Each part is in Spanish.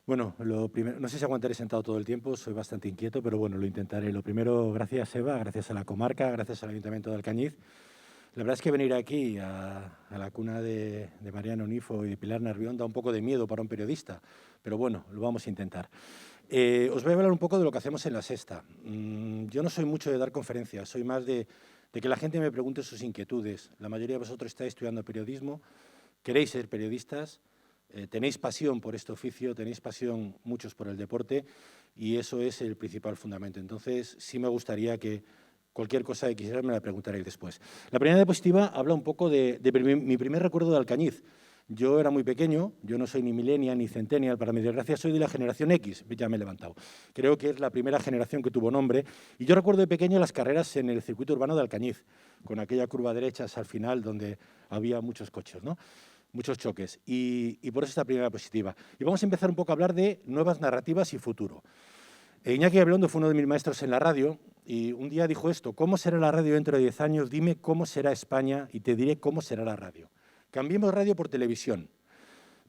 Bueno, lo primero, no sé si aguantaré sentado todo el tiempo, soy bastante inquieto, pero bueno, lo intentaré. Lo primero, gracias Eva, gracias a la comarca, gracias al Ayuntamiento de Alcañiz. La verdad es que venir aquí a la cuna de Mariano Nifo y de Pilar Nervión da un poco de miedo para un periodista, pero bueno, lo vamos a intentar. Os voy a hablar un poco de lo que hacemos en La Sexta. Yo no soy mucho de dar conferencias, soy más de que la gente me pregunte sus inquietudes. La mayoría de vosotros estáis estudiando periodismo, queréis ser periodistas, tenéis pasión por este oficio, tenéis pasión muchos por el deporte y eso es el principal fundamento. Entonces, sí me gustaría que cualquier cosa que quisierais me la preguntaréis después. La primera diapositiva habla un poco de mi primer recuerdo de Alcañiz. Yo era muy pequeño, yo no soy ni millennial ni centennial, para mi desgracia soy de la generación X, ya me he levantado. Creo que es la primera generación que tuvo nombre y yo recuerdo de pequeño las carreras en el circuito urbano de Alcañiz, con aquella curva derecha al final donde había muchos coches, ¿no? Muchos choques y por eso esta primera diapositiva. Y vamos a empezar un poco a hablar de nuevas narrativas y futuro. Iñaki Gabilondo fue uno de mis maestros en la radio y un día dijo esto: ¿cómo será la radio dentro de 10 años? Dime cómo será España y te diré cómo será la radio. Cambiemos radio por televisión.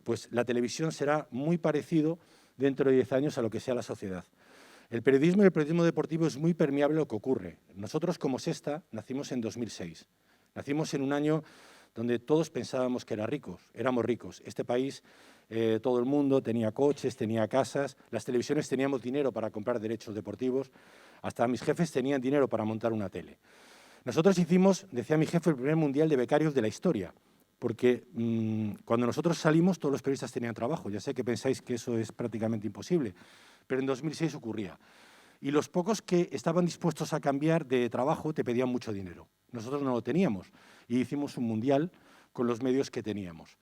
Pues la televisión será muy parecido dentro de 10 años a lo que sea la sociedad. El periodismo y el periodismo deportivo es muy permeable a lo que ocurre. Nosotros, como Sexta, nacimos en 2006. Nacimos en un año donde todos pensábamos que éramos ricos. Este país, todo el mundo tenía coches, tenía casas, las televisiones teníamos dinero para comprar derechos deportivos, hasta mis jefes tenían dinero para montar una tele. Nosotros hicimos, decía mi jefe, el primer mundial de becarios de la historia, porque cuando nosotros salimos todos los periodistas tenían trabajo. Ya sé que pensáis que eso es prácticamente imposible, pero en 2006 ocurría. Y los pocos que estaban dispuestos a cambiar de trabajo te pedían mucho dinero. Nosotros no lo teníamos y hicimos un mundial con los medios que teníamos.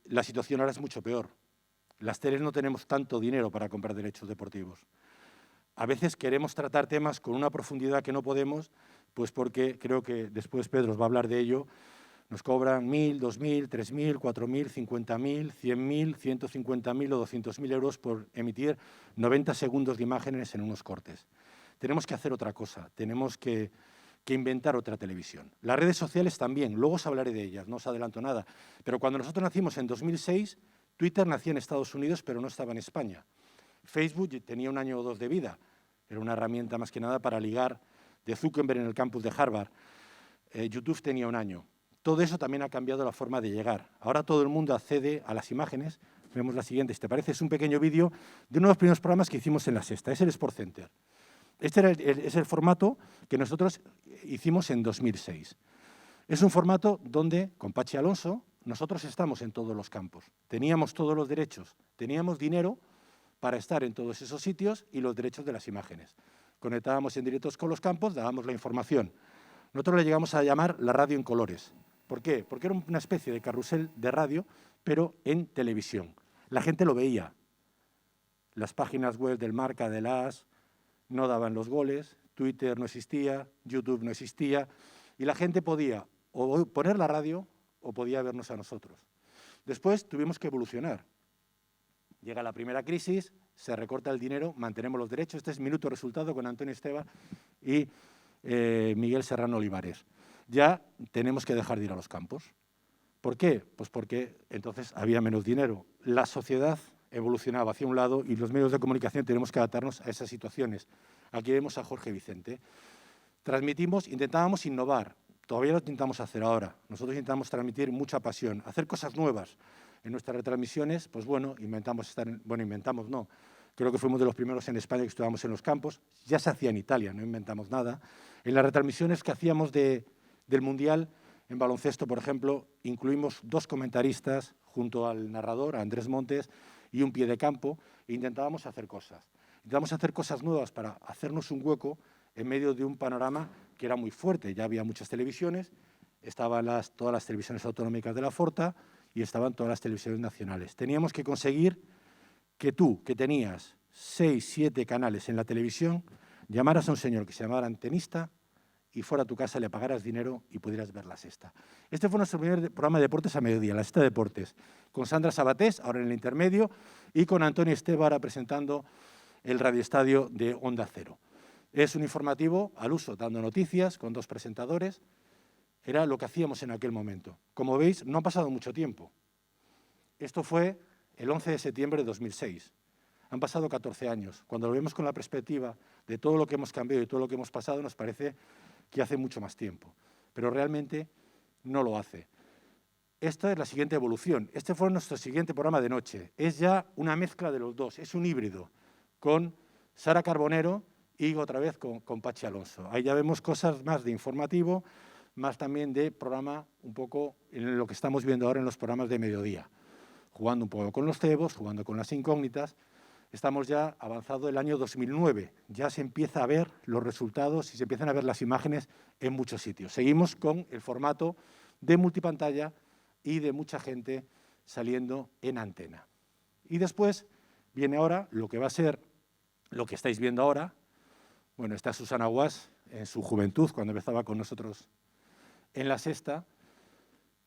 La situación ahora es mucho peor. Las teles no tenemos tanto dinero para comprar derechos deportivos. A veces queremos tratar temas con una profundidad que no podemos, pues porque creo que después Pedro os va a hablar de ello. Nos cobran 1.000, 2.000, 3.000, 4.000, 50.000, 100.000, 150.000 o 200.000 euros por emitir 90 segundos de imágenes en unos cortes. Tenemos que hacer otra cosa, tenemos que inventar otra televisión. Las redes sociales también, luego os hablaré de ellas, no os adelanto nada. Pero cuando nosotros nacimos en 2006, Twitter nacía en Estados Unidos, pero no estaba en España. Facebook tenía 1 año o 2 de vida, era una herramienta más que nada para ligar de Zuckerberg en el campus de Harvard. YouTube tenía 1 año. Todo eso también ha cambiado la forma de llegar. Ahora todo el mundo accede a las imágenes. Vemos la siguiente, si te parece, es un pequeño vídeo de uno de los primeros programas que hicimos en La Sexta, es el Sport Center. Este es el formato que nosotros hicimos en 2006. Es un formato donde, con Pachi Alonso, nosotros estamos en todos los campos. Teníamos todos los derechos, teníamos dinero para estar en todos esos sitios y los derechos de las imágenes. Conectábamos en directos con los campos, dábamos la información. Nosotros le llegamos a llamar la radio en colores. ¿Por qué? Porque era una especie de carrusel de radio, pero en televisión. La gente lo veía. Las páginas web del Marca, del AS, no daban los goles, Twitter no existía, YouTube no existía, y la gente podía o poner la radio o podía vernos a nosotros. Después tuvimos que evolucionar. Llega la primera crisis, se recorta el dinero, mantenemos los derechos. Este es Minuto Resultado con Antonio Esteba y Miguel Serrano Olivares. Ya tenemos que dejar de ir a los campos. ¿Por qué? Pues porque entonces había menos dinero. La sociedad evolucionaba hacia un lado y los medios de comunicación tenemos que adaptarnos a esas situaciones. Aquí vemos a Jorge Vicente. Transmitimos, intentábamos innovar. Todavía lo intentamos hacer ahora. Nosotros intentamos transmitir mucha pasión, hacer cosas nuevas. En nuestras retransmisiones, pues bueno, inventamos no. Creo que fuimos de los primeros en España que estudiamos en los campos. Ya se hacía en Italia, no inventamos nada. En las retransmisiones que hacíamos del Mundial, en baloncesto, por ejemplo, incluimos 2 comentaristas junto al narrador, a Andrés Montes, y un pie de campo, e intentábamos hacer cosas. Intentábamos hacer cosas nuevas para hacernos un hueco en medio de un panorama que era muy fuerte. Ya había muchas televisiones, estaban todas las televisiones autonómicas de la Forta y estaban todas las televisiones nacionales. Teníamos que conseguir que tú, que tenías 6, 7 canales en la televisión, llamaras a un señor que se llamara antenista y fuera a tu casa, le pagaras dinero y pudieras ver La Sexta. Este fue nuestro primer programa de deportes a mediodía, La Sexta Deportes, con Sandra Sabatés, ahora en el intermedio, y con Antonio Esteba, ahora presentando el radioestadio de Onda Cero. Es un informativo al uso, dando noticias, con 2 presentadores. Era lo que hacíamos en aquel momento. Como veis, no ha pasado mucho tiempo. Esto fue el 11 de septiembre de 2006. Han pasado 14 años. Cuando lo vemos con la perspectiva de todo lo que hemos cambiado y todo lo que hemos pasado, nos parece que hace mucho más tiempo. Pero realmente no lo hace. Esta es la siguiente evolución. Este fue nuestro siguiente programa de noche. Es ya una mezcla de los dos. Es un híbrido con Sara Carbonero y otra vez con Pachi Alonso. Ahí ya vemos cosas más de informativo, más también de programa un poco en lo que estamos viendo ahora en los programas de mediodía. Jugando un poco con los cebos, jugando con las incógnitas. Estamos ya avanzado el año 2009. Ya se empieza a ver los resultados y se empiezan a ver las imágenes en muchos sitios. Seguimos con el formato de multipantalla y de mucha gente saliendo en antena. Y después viene ahora lo que va a ser lo que estáis viendo ahora. Bueno, está Susana Guas en su juventud, cuando empezaba con nosotros en La Sexta.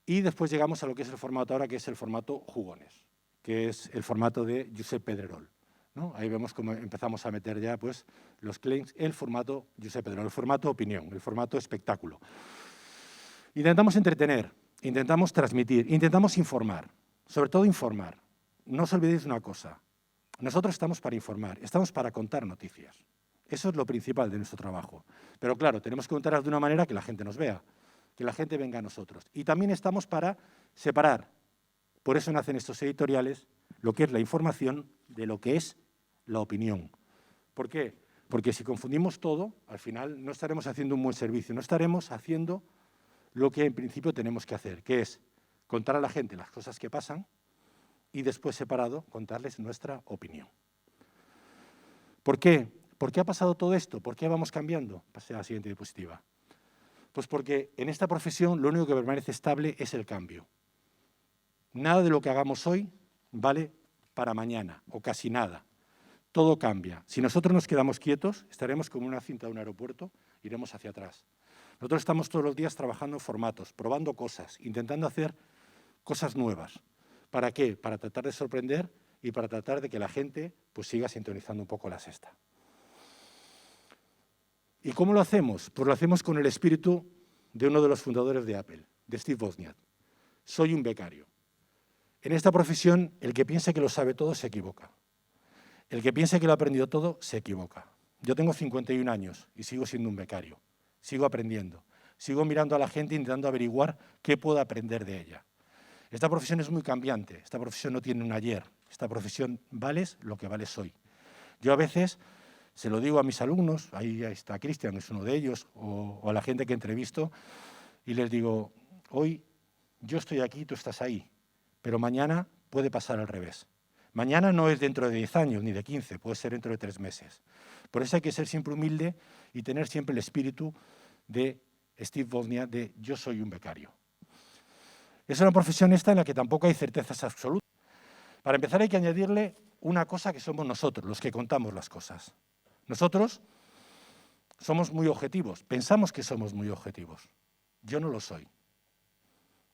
Y después llegamos a lo que es el formato ahora, que es el formato Jugones, que es el formato de Josep Pedrerol, ¿no? Ahí vemos cómo empezamos a meter ya pues, los claims, el formato Josep Pedrerol, el formato opinión, el formato espectáculo. Intentamos entretener, intentamos transmitir, intentamos informar, sobre todo informar. No os olvidéis de una cosa, nosotros estamos para informar, estamos para contar noticias. Eso es lo principal de nuestro trabajo. Pero claro, tenemos que contarlas de una manera que la gente nos vea, que la gente venga a nosotros. Y también estamos para separar, por eso nacen estos editoriales, lo que es la información de lo que es la opinión. ¿Por qué? Porque si confundimos todo, al final no estaremos haciendo un buen servicio, no estaremos haciendo lo que en principio tenemos que hacer, que es contar a la gente las cosas que pasan y después separado contarles nuestra opinión. ¿Por qué? ¿Por qué ha pasado todo esto? ¿Por qué vamos cambiando? Pasé a la siguiente diapositiva. Pues porque en esta profesión lo único que permanece estable es el cambio. Nada de lo que hagamos hoy vale para mañana, o casi nada. Todo cambia. Si nosotros nos quedamos quietos, estaremos como una cinta de un aeropuerto, iremos hacia atrás. Nosotros estamos todos los días trabajando en formatos, probando cosas, intentando hacer cosas nuevas. ¿Para qué? Para tratar de sorprender y para tratar de que la gente pues, siga sintonizando un poco La Sexta. ¿Y cómo lo hacemos? Pues lo hacemos con el espíritu de uno de los fundadores de Apple, de Steve Wozniak. Soy un becario. En esta profesión, el que piensa que lo sabe todo se equivoca. El que piensa que lo ha aprendido todo se equivoca. Yo tengo 51 años y sigo siendo un becario. Sigo aprendiendo. Sigo mirando a la gente intentando averiguar qué puedo aprender de ella. Esta profesión es muy cambiante. Esta profesión no tiene un ayer. Esta profesión vales lo que vales hoy. Yo a veces se lo digo a mis alumnos, ahí está Cristian, es uno de ellos, o a la gente que entrevisto, y les digo, hoy yo estoy aquí, tú estás ahí, pero mañana puede pasar al revés. Mañana no es dentro de 10 años ni de 15, puede ser dentro de 3 meses. Por eso hay que ser siempre humilde y tener siempre el espíritu de Steve Wozniak de yo soy un becario. Es una profesión esta en la que tampoco hay certezas absolutas. Para empezar hay que añadirle una cosa que somos nosotros, los que contamos las cosas. Nosotros somos muy objetivos, pensamos que somos muy objetivos. Yo no lo soy.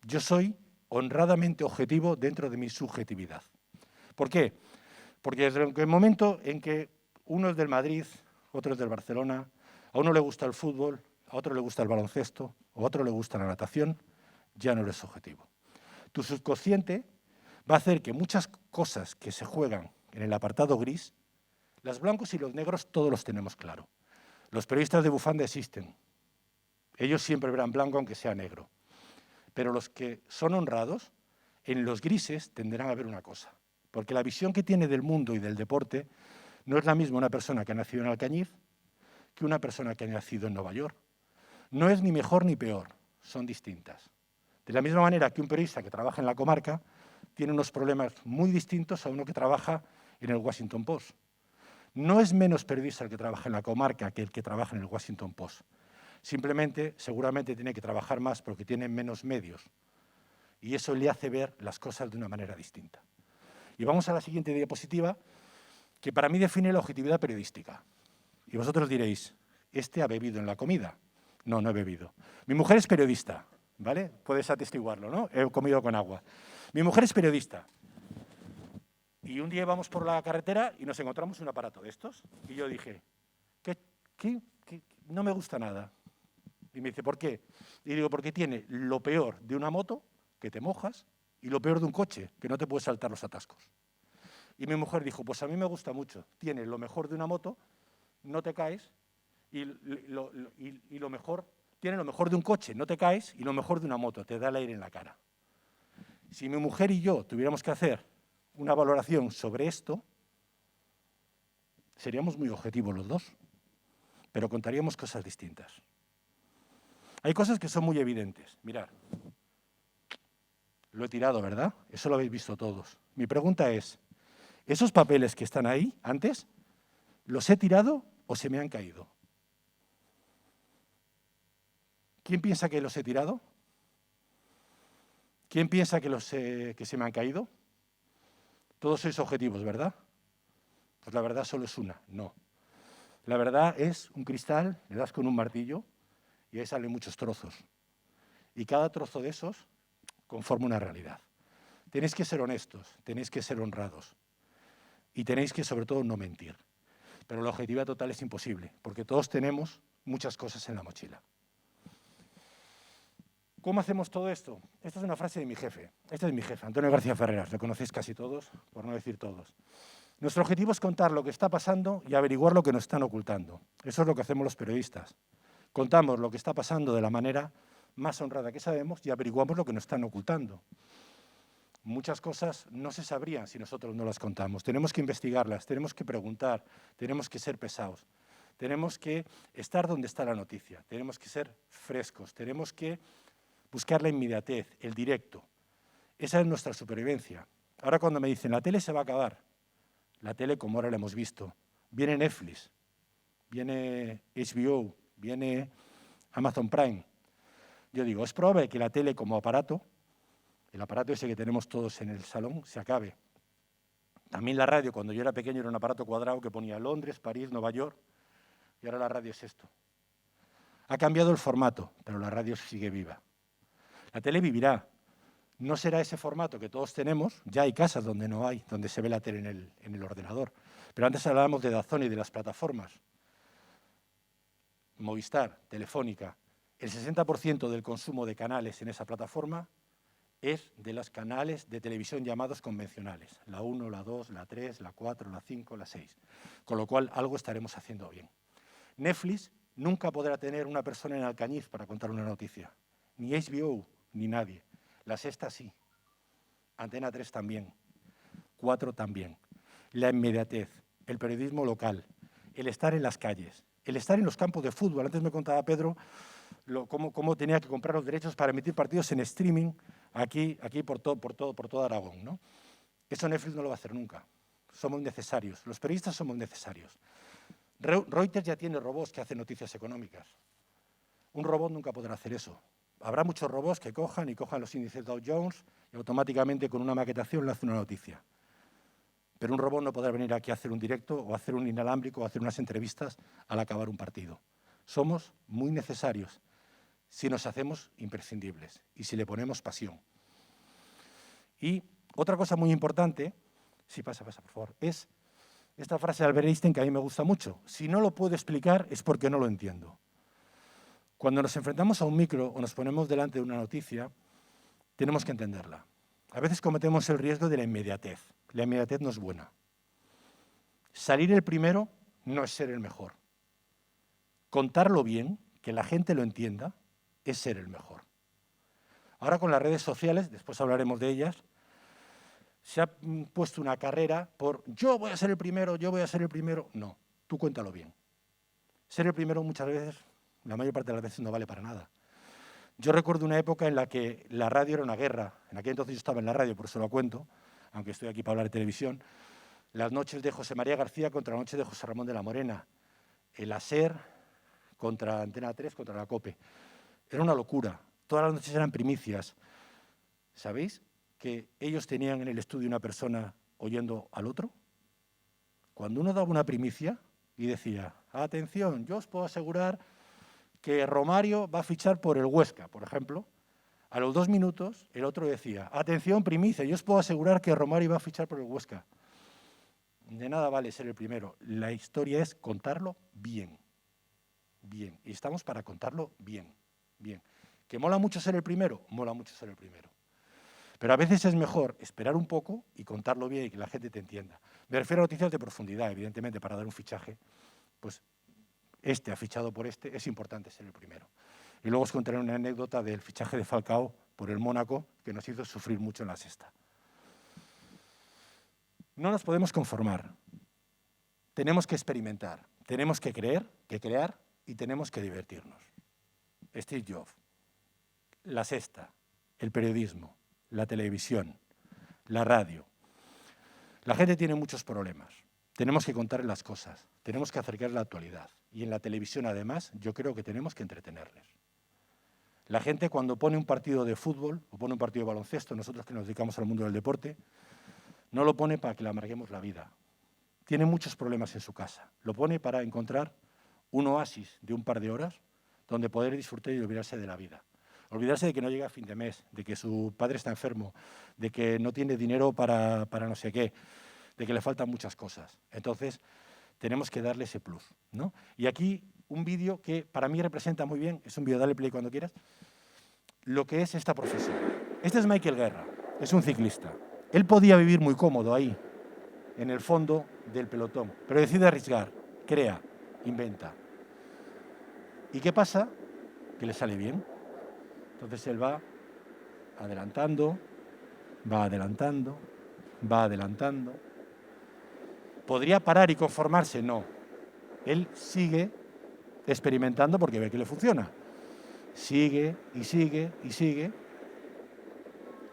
Yo soy honradamente objetivo dentro de mi subjetividad. ¿Por qué? Porque desde el momento en que uno es del Madrid, otro es del Barcelona, a uno le gusta el fútbol, a otro le gusta el baloncesto, a otro le gusta la natación, ya no eres objetivo. Tu subconsciente va a hacer que muchas cosas que se juegan en el apartado gris, los blancos y los negros todos los tenemos claro. Los periodistas de bufanda existen. Ellos siempre verán blanco aunque sea negro. Pero los que son honrados, en los grises tenderán a ver una cosa. Porque la visión que tiene del mundo y del deporte no es la misma una persona que ha nacido en Alcañiz que una persona que ha nacido en Nueva York. No es ni mejor ni peor, son distintas. De la misma manera que un periodista que trabaja en la comarca tiene unos problemas muy distintos a uno que trabaja en el Washington Post. No es menos periodista el que trabaja en la comarca que el que trabaja en el Washington Post. Simplemente, seguramente tiene que trabajar más porque tiene menos medios. Y eso le hace ver las cosas de una manera distinta. Y vamos a la siguiente diapositiva, que para mí define la objetividad periodística. Y vosotros diréis, ¿este ha bebido en la comida? No, no he bebido. Mi mujer es periodista, ¿vale? Puedes atestiguarlo, ¿no? He comido con agua. Mi mujer es periodista. Y un día íbamos por la carretera y nos encontramos un aparato de estos. Y yo dije, ¿qué? No me gusta nada. Y me dice, ¿por qué? Y digo, porque tiene lo peor de una moto, que te mojas, y lo peor de un coche, que no te puedes saltar los atascos. Y mi mujer dijo, pues a mí me gusta mucho, tiene lo mejor de una moto, no te caes, y lo mejor, tiene lo mejor de un coche, no te caes, y lo mejor de una moto, te da el aire en la cara. Si mi mujer y yo tuviéramos que hacer una valoración sobre esto, seríamos muy objetivos los dos, pero contaríamos cosas distintas. Hay cosas que son muy evidentes. Mirad, lo he tirado, ¿verdad? Eso lo habéis visto todos. Mi pregunta es, ¿esos papeles que están ahí antes, los he tirado o se me han caído? ¿Quién piensa que los he tirado? ¿Quién piensa que se me han caído? Todos sois objetivos, ¿verdad? Pues la verdad solo es una, no. La verdad es un cristal, le das con un martillo y ahí salen muchos trozos. Y cada trozo de esos conforma una realidad. Tenéis que ser honestos, tenéis que ser honrados y tenéis que, sobre todo, no mentir. Pero la objetividad total es imposible, porque todos tenemos muchas cosas en la mochila. ¿Cómo hacemos todo esto? Esta es una frase de mi jefe. Este es mi jefe, Antonio García Ferreras. Lo conocéis casi todos, por no decir todos. Nuestro objetivo es contar lo que está pasando y averiguar lo que nos están ocultando. Eso es lo que hacemos los periodistas. Contamos lo que está pasando de la manera más honrada que sabemos y averiguamos lo que nos están ocultando. Muchas cosas no se sabrían si nosotros no las contamos. Tenemos que investigarlas, tenemos que preguntar, tenemos que ser pesados, tenemos que estar donde está la noticia, tenemos que ser frescos, tenemos que buscar la inmediatez, el directo. Esa es nuestra supervivencia. Ahora cuando me dicen, la tele se va a acabar, la tele como ahora la hemos visto, viene Netflix, viene HBO, viene Amazon Prime. Yo digo, es probable que la tele como aparato, el aparato ese que tenemos todos en el salón, se acabe. También la radio, cuando yo era pequeño, era un aparato cuadrado que ponía Londres, París, Nueva York, y ahora la radio es esto. Ha cambiado el formato, pero la radio sigue viva. La tele vivirá. No será ese formato que todos tenemos, ya hay casas donde no hay, donde se ve la tele en el ordenador. Pero antes hablábamos de DAZN y de las plataformas. Movistar, Telefónica, el 60% del consumo de canales en esa plataforma es de los canales de televisión llamados convencionales. La 1, la 2, la 3, la 4, la 5, la 6. Con lo cual, algo estaremos haciendo bien. Netflix nunca podrá tener una persona en Alcañiz para contar una noticia. Ni HBO, ni nadie. La Sexta sí. Antena 3 también. 4 también. La inmediatez, el periodismo local, el estar en las calles, el estar en los campos de fútbol. Antes me contaba Pedro cómo tenía que comprar los derechos para emitir partidos en streaming aquí por todo Aragón, ¿no? Eso Netflix no lo va a hacer nunca. Somos necesarios. Los periodistas somos necesarios. Reuters ya tiene robots que hacen noticias económicas. Un robot nunca podrá hacer eso. Habrá muchos robots que cojan los índices Dow Jones y automáticamente con una maquetación le hace una noticia. Pero un robot no podrá venir aquí a hacer un directo o hacer un inalámbrico o hacer unas entrevistas al acabar un partido. Somos muy necesarios si nos hacemos imprescindibles y si le ponemos pasión. Y otra cosa muy importante, si pasa, por favor, es esta frase de Albert Einstein que a mí me gusta mucho. Si no lo puedo explicar es porque no lo entiendo. Cuando nos enfrentamos a un micro o nos ponemos delante de una noticia, tenemos que entenderla. A veces cometemos el riesgo de la inmediatez. La inmediatez no es buena. Salir el primero no es ser el mejor. Contarlo bien, que la gente lo entienda, es ser el mejor. Ahora con las redes sociales, después hablaremos de ellas, se ha puesto una carrera por yo voy a ser el primero, yo voy a ser el primero. No, tú cuéntalo bien. Ser el primero muchas veces, la mayor parte de las veces, no vale para nada. Yo recuerdo una época en la que la radio era una guerra. En aquel entonces yo estaba en la radio, por eso lo cuento, aunque estoy aquí para hablar de televisión. Las noches de José María García contra las noches de José Ramón de la Morena. El ASER contra Antena 3, contra la COPE. Era una locura. Todas las noches eran primicias. ¿Sabéis que ellos tenían en el estudio una persona oyendo al otro? Cuando uno daba una primicia y decía, atención, yo os puedo asegurar que Romario va a fichar por el Huesca, por ejemplo, a los 2 minutos el otro decía, atención, primicia, yo os puedo asegurar que Romario va a fichar por el Huesca. De nada vale ser el primero. La historia es contarlo bien. Bien. Y estamos para contarlo bien. Bien. ¿Que mola mucho ser el primero? Mola mucho ser el primero. Pero a veces es mejor esperar un poco y contarlo bien y que la gente te entienda. Me refiero a noticias de profundidad, evidentemente, para dar un fichaje, pues este ha fichado por este, es importante ser el primero. Y luego os contaré una anécdota del fichaje de Falcao por el Mónaco, que nos hizo sufrir mucho en la sexta. No nos podemos conformar. Tenemos que experimentar, tenemos que crear y tenemos que divertirnos. Steve Jobs, la sexta, el periodismo, la televisión, la radio. La gente tiene muchos problemas. Tenemos que contarles las cosas, tenemos que acercar la actualidad. Y en la televisión, además, yo creo que tenemos que entretenerles. La gente, cuando pone un partido de fútbol o pone un partido de baloncesto, nosotros que nos dedicamos al mundo del deporte, no lo pone para que le amarguemos la vida. Tiene muchos problemas en su casa. Lo pone para encontrar un oasis de un par de horas donde poder disfrutar y olvidarse de la vida. Olvidarse de que no llega a fin de mes, de que su padre está enfermo, de que no tiene dinero para no sé qué, de que le faltan muchas cosas. Entonces, tenemos que darle ese plus, ¿no? Y aquí un vídeo que para mí representa muy bien, es un vídeo, dale play cuando quieras, lo que es esta profesión. Este es Michael Guerra, es un ciclista. Él podía vivir muy cómodo ahí, en el fondo del pelotón, pero decide arriesgar, crea, inventa. ¿Y qué pasa? Que le sale bien. Entonces él va adelantando, va adelantando, va adelantando. ¿Podría parar y conformarse? No. Él sigue experimentando porque ve que le funciona. Sigue y sigue y sigue.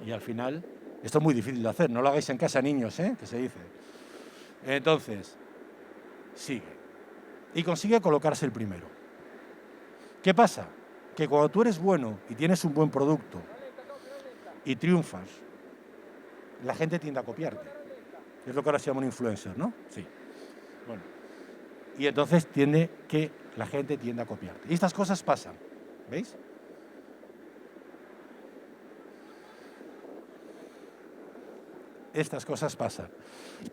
Y al final, esto es muy difícil de hacer, no lo hagáis en casa, niños, que se dice. Entonces, sigue. Y consigue colocarse el primero. ¿Qué pasa? Que cuando tú eres bueno y tienes un buen producto y triunfas, la gente tiende a copiarte. Es lo que ahora se llama un influencer, ¿no? Sí. Bueno. Y entonces la gente tiende a copiarte. Y estas cosas pasan, ¿veis? Estas cosas pasan.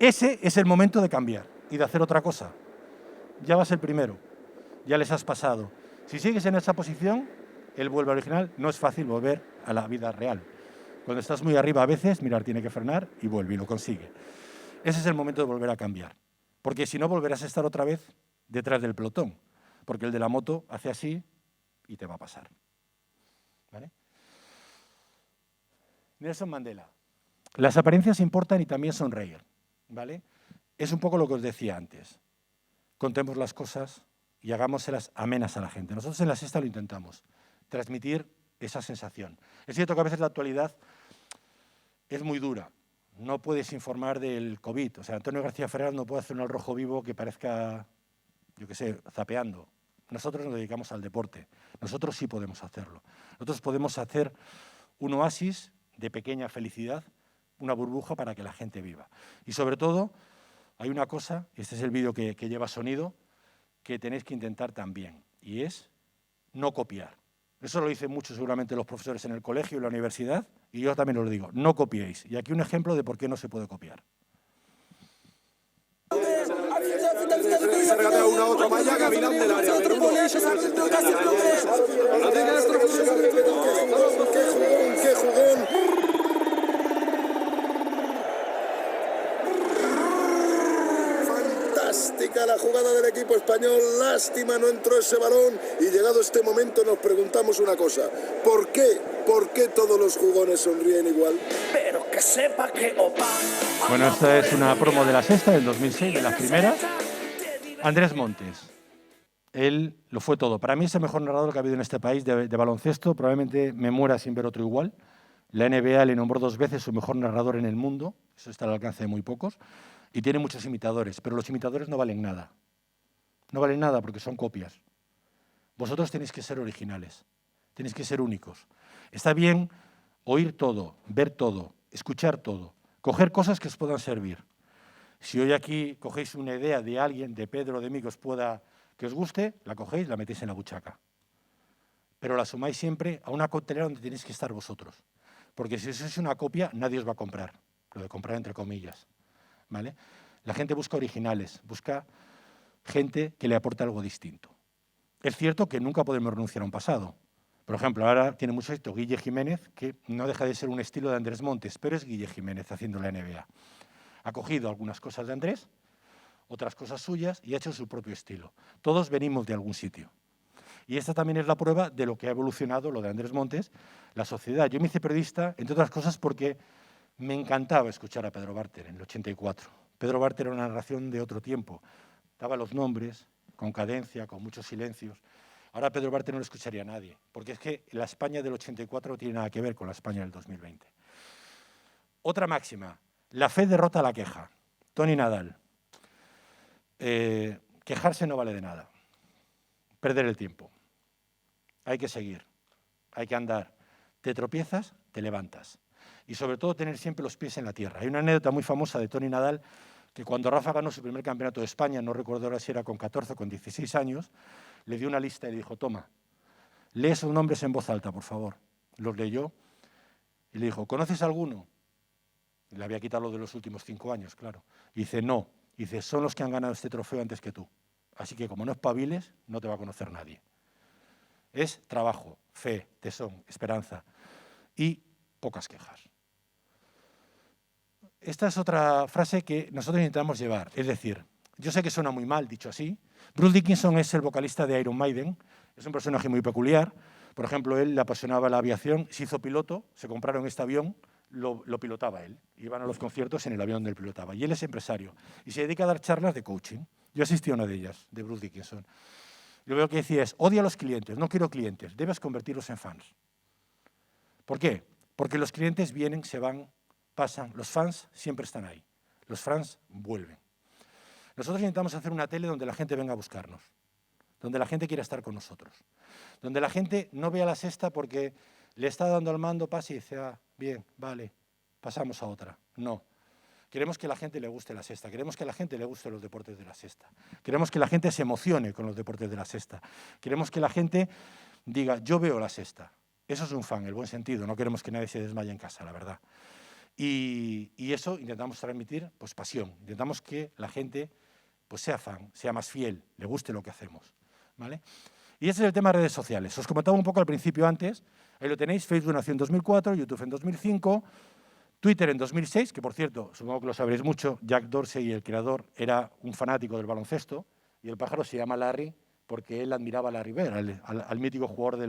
Ese es el momento de cambiar y de hacer otra cosa. Ya vas el primero, ya les has pasado. Si sigues en esa posición, él vuelve al original. No es fácil volver a la vida real. Cuando estás muy arriba a veces, mirar, tiene que frenar y vuelve y lo consigue. Ese es el momento de volver a cambiar. Porque si no, volverás a estar otra vez detrás del pelotón. Porque el de la moto hace así y te va a pasar. ¿Vale? Nelson Mandela. Las apariencias importan y también sonreír. ¿Vale? Es un poco lo que os decía antes. Contemos las cosas y hagámoselas amenas a la gente. Nosotros en la sexta lo intentamos, transmitir esa sensación. Es cierto que a veces la actualidad es muy dura. No puedes informar del COVID. O sea, Antonio García Ferraz no puede hacer un Al Rojo Vivo que parezca, yo qué sé, zapeando. Nosotros nos dedicamos al deporte. Nosotros sí podemos hacerlo. Nosotros podemos hacer un oasis de pequeña felicidad, una burbuja para que la gente viva. Y sobre todo, hay una cosa, este es el vídeo que lleva sonido, que tenéis que intentar también, y es no copiar. Eso lo dicen mucho seguramente los profesores en el colegio y la universidad, y yo también os lo digo, no copiéis. Y aquí un ejemplo de por qué no se puede copiar. Se regata una otra malla, Gavilán del área. ¡Qué jugón! Fantástica la jugada del equipo español. Lástima no entró ese balón. Y llegado este momento nos preguntamos una cosa. ¿Por qué? ¿Por qué todos los jugones sonríen igual? Pero que sepa que opa. Bueno, esta es una promo de la sexta, del 2006, de las primeras. Andrés Montes. Él lo fue todo. Para mí es el mejor narrador que ha habido en este país de baloncesto. Probablemente me muera sin ver otro igual. La NBA le nombró 2 veces su mejor narrador en el mundo. Eso está al alcance de muy pocos. Y tiene muchos imitadores, pero los imitadores no valen nada. No valen nada porque son copias. Vosotros tenéis que ser originales. Tenéis que ser únicos. Está bien oír todo, ver todo, escuchar todo, coger cosas que os puedan servir. Si hoy aquí cogéis una idea de alguien, de Pedro, de mí, que os guste, la cogéis, la metéis en la buchaca. Pero la sumáis siempre a una coctelera donde tenéis que estar vosotros. Porque si eso es una copia, nadie os va a comprar. Lo de comprar entre comillas. ¿Vale? La gente busca originales, busca gente que le aporte algo distinto. Es cierto que nunca podemos renunciar a un pasado, Por ejemplo, ahora tiene mucho éxito Guille Jiménez, que no deja de ser un estilo de Andrés Montes, pero es Guille Jiménez haciendo la NBA. Ha cogido algunas cosas de Andrés, otras cosas suyas y ha hecho su propio estilo. Todos venimos de algún sitio. Y esta también es la prueba de lo que ha evolucionado lo de Andrés Montes, la sociedad. Yo me hice periodista, entre otras cosas, porque me encantaba escuchar a Pedro Bárter en el 84. Pedro Bárter era una narración de otro tiempo. Daba los nombres, con cadencia, con muchos silencios. Ahora Pedro Bárter no lo escucharía a nadie, porque es que la España del 84 no tiene nada que ver con la España del 2020. Otra máxima, la fe derrota la queja. Tony Nadal. Quejarse no vale de nada. Perder el tiempo. Hay que seguir, hay que andar. Te tropiezas, te levantas. Y sobre todo tener siempre los pies en la tierra. Hay una anécdota muy famosa de Tony Nadal, que cuando Rafa ganó su primer campeonato de España, no recuerdo ahora si era con 14 o con 16 años, le dio una lista y le dijo, toma, lee esos nombres en voz alta, por favor. Los leyó y le dijo, ¿conoces alguno? Y le había quitado lo de los últimos 5 años, claro. Y dice, no. Y dice, son los que han ganado este trofeo antes que tú. Así que como no espabiles, no te va a conocer nadie. Es trabajo, fe, tesón, esperanza y pocas quejas. Esta es otra frase que nosotros intentamos llevar. Es decir, yo sé que suena muy mal dicho así. Bruce Dickinson es el vocalista de Iron Maiden. Es un personaje muy peculiar. Por ejemplo, él le apasionaba la aviación, se hizo piloto, se compraron este avión, lo pilotaba él. Iban a los conciertos en el avión donde él pilotaba. Y él es empresario y se dedica a dar charlas de coaching. Yo asistí a una de ellas, de Bruce Dickinson. Yo veo que decía es, odia a los clientes, no quiero clientes, debes convertirlos en fans. ¿Por qué? Porque los clientes vienen, se van, pasan, los fans siempre están ahí. Los fans vuelven. Nosotros intentamos hacer una tele donde la gente venga a buscarnos, donde la gente quiera estar con nosotros, donde la gente no vea La Sexta porque le está dando al mando, pasa y dice, ah, bien, vale, pasamos a otra. No. Queremos que a la gente le guste La Sexta, queremos que a la gente le gusten los deportes de La Sexta, queremos que la gente se emocione con los deportes de La Sexta, queremos que la gente diga, yo veo La Sexta. Eso es un fan, en el buen sentido, no queremos que nadie se desmaye en casa, la verdad. Y eso intentamos transmitir, pues pasión, intentamos que la gente pues sea fan, sea más fiel, le guste lo que hacemos, ¿vale? Y ese es el tema de redes sociales. Os comentaba un poco al principio antes, ahí lo tenéis, Facebook nació en 2004, YouTube en 2005, Twitter en 2006, que por cierto, supongo que lo sabréis mucho, Jack Dorsey, el creador, era un fanático del baloncesto y el pájaro se llama Larry porque él admiraba a Larry Bird, al mítico jugador de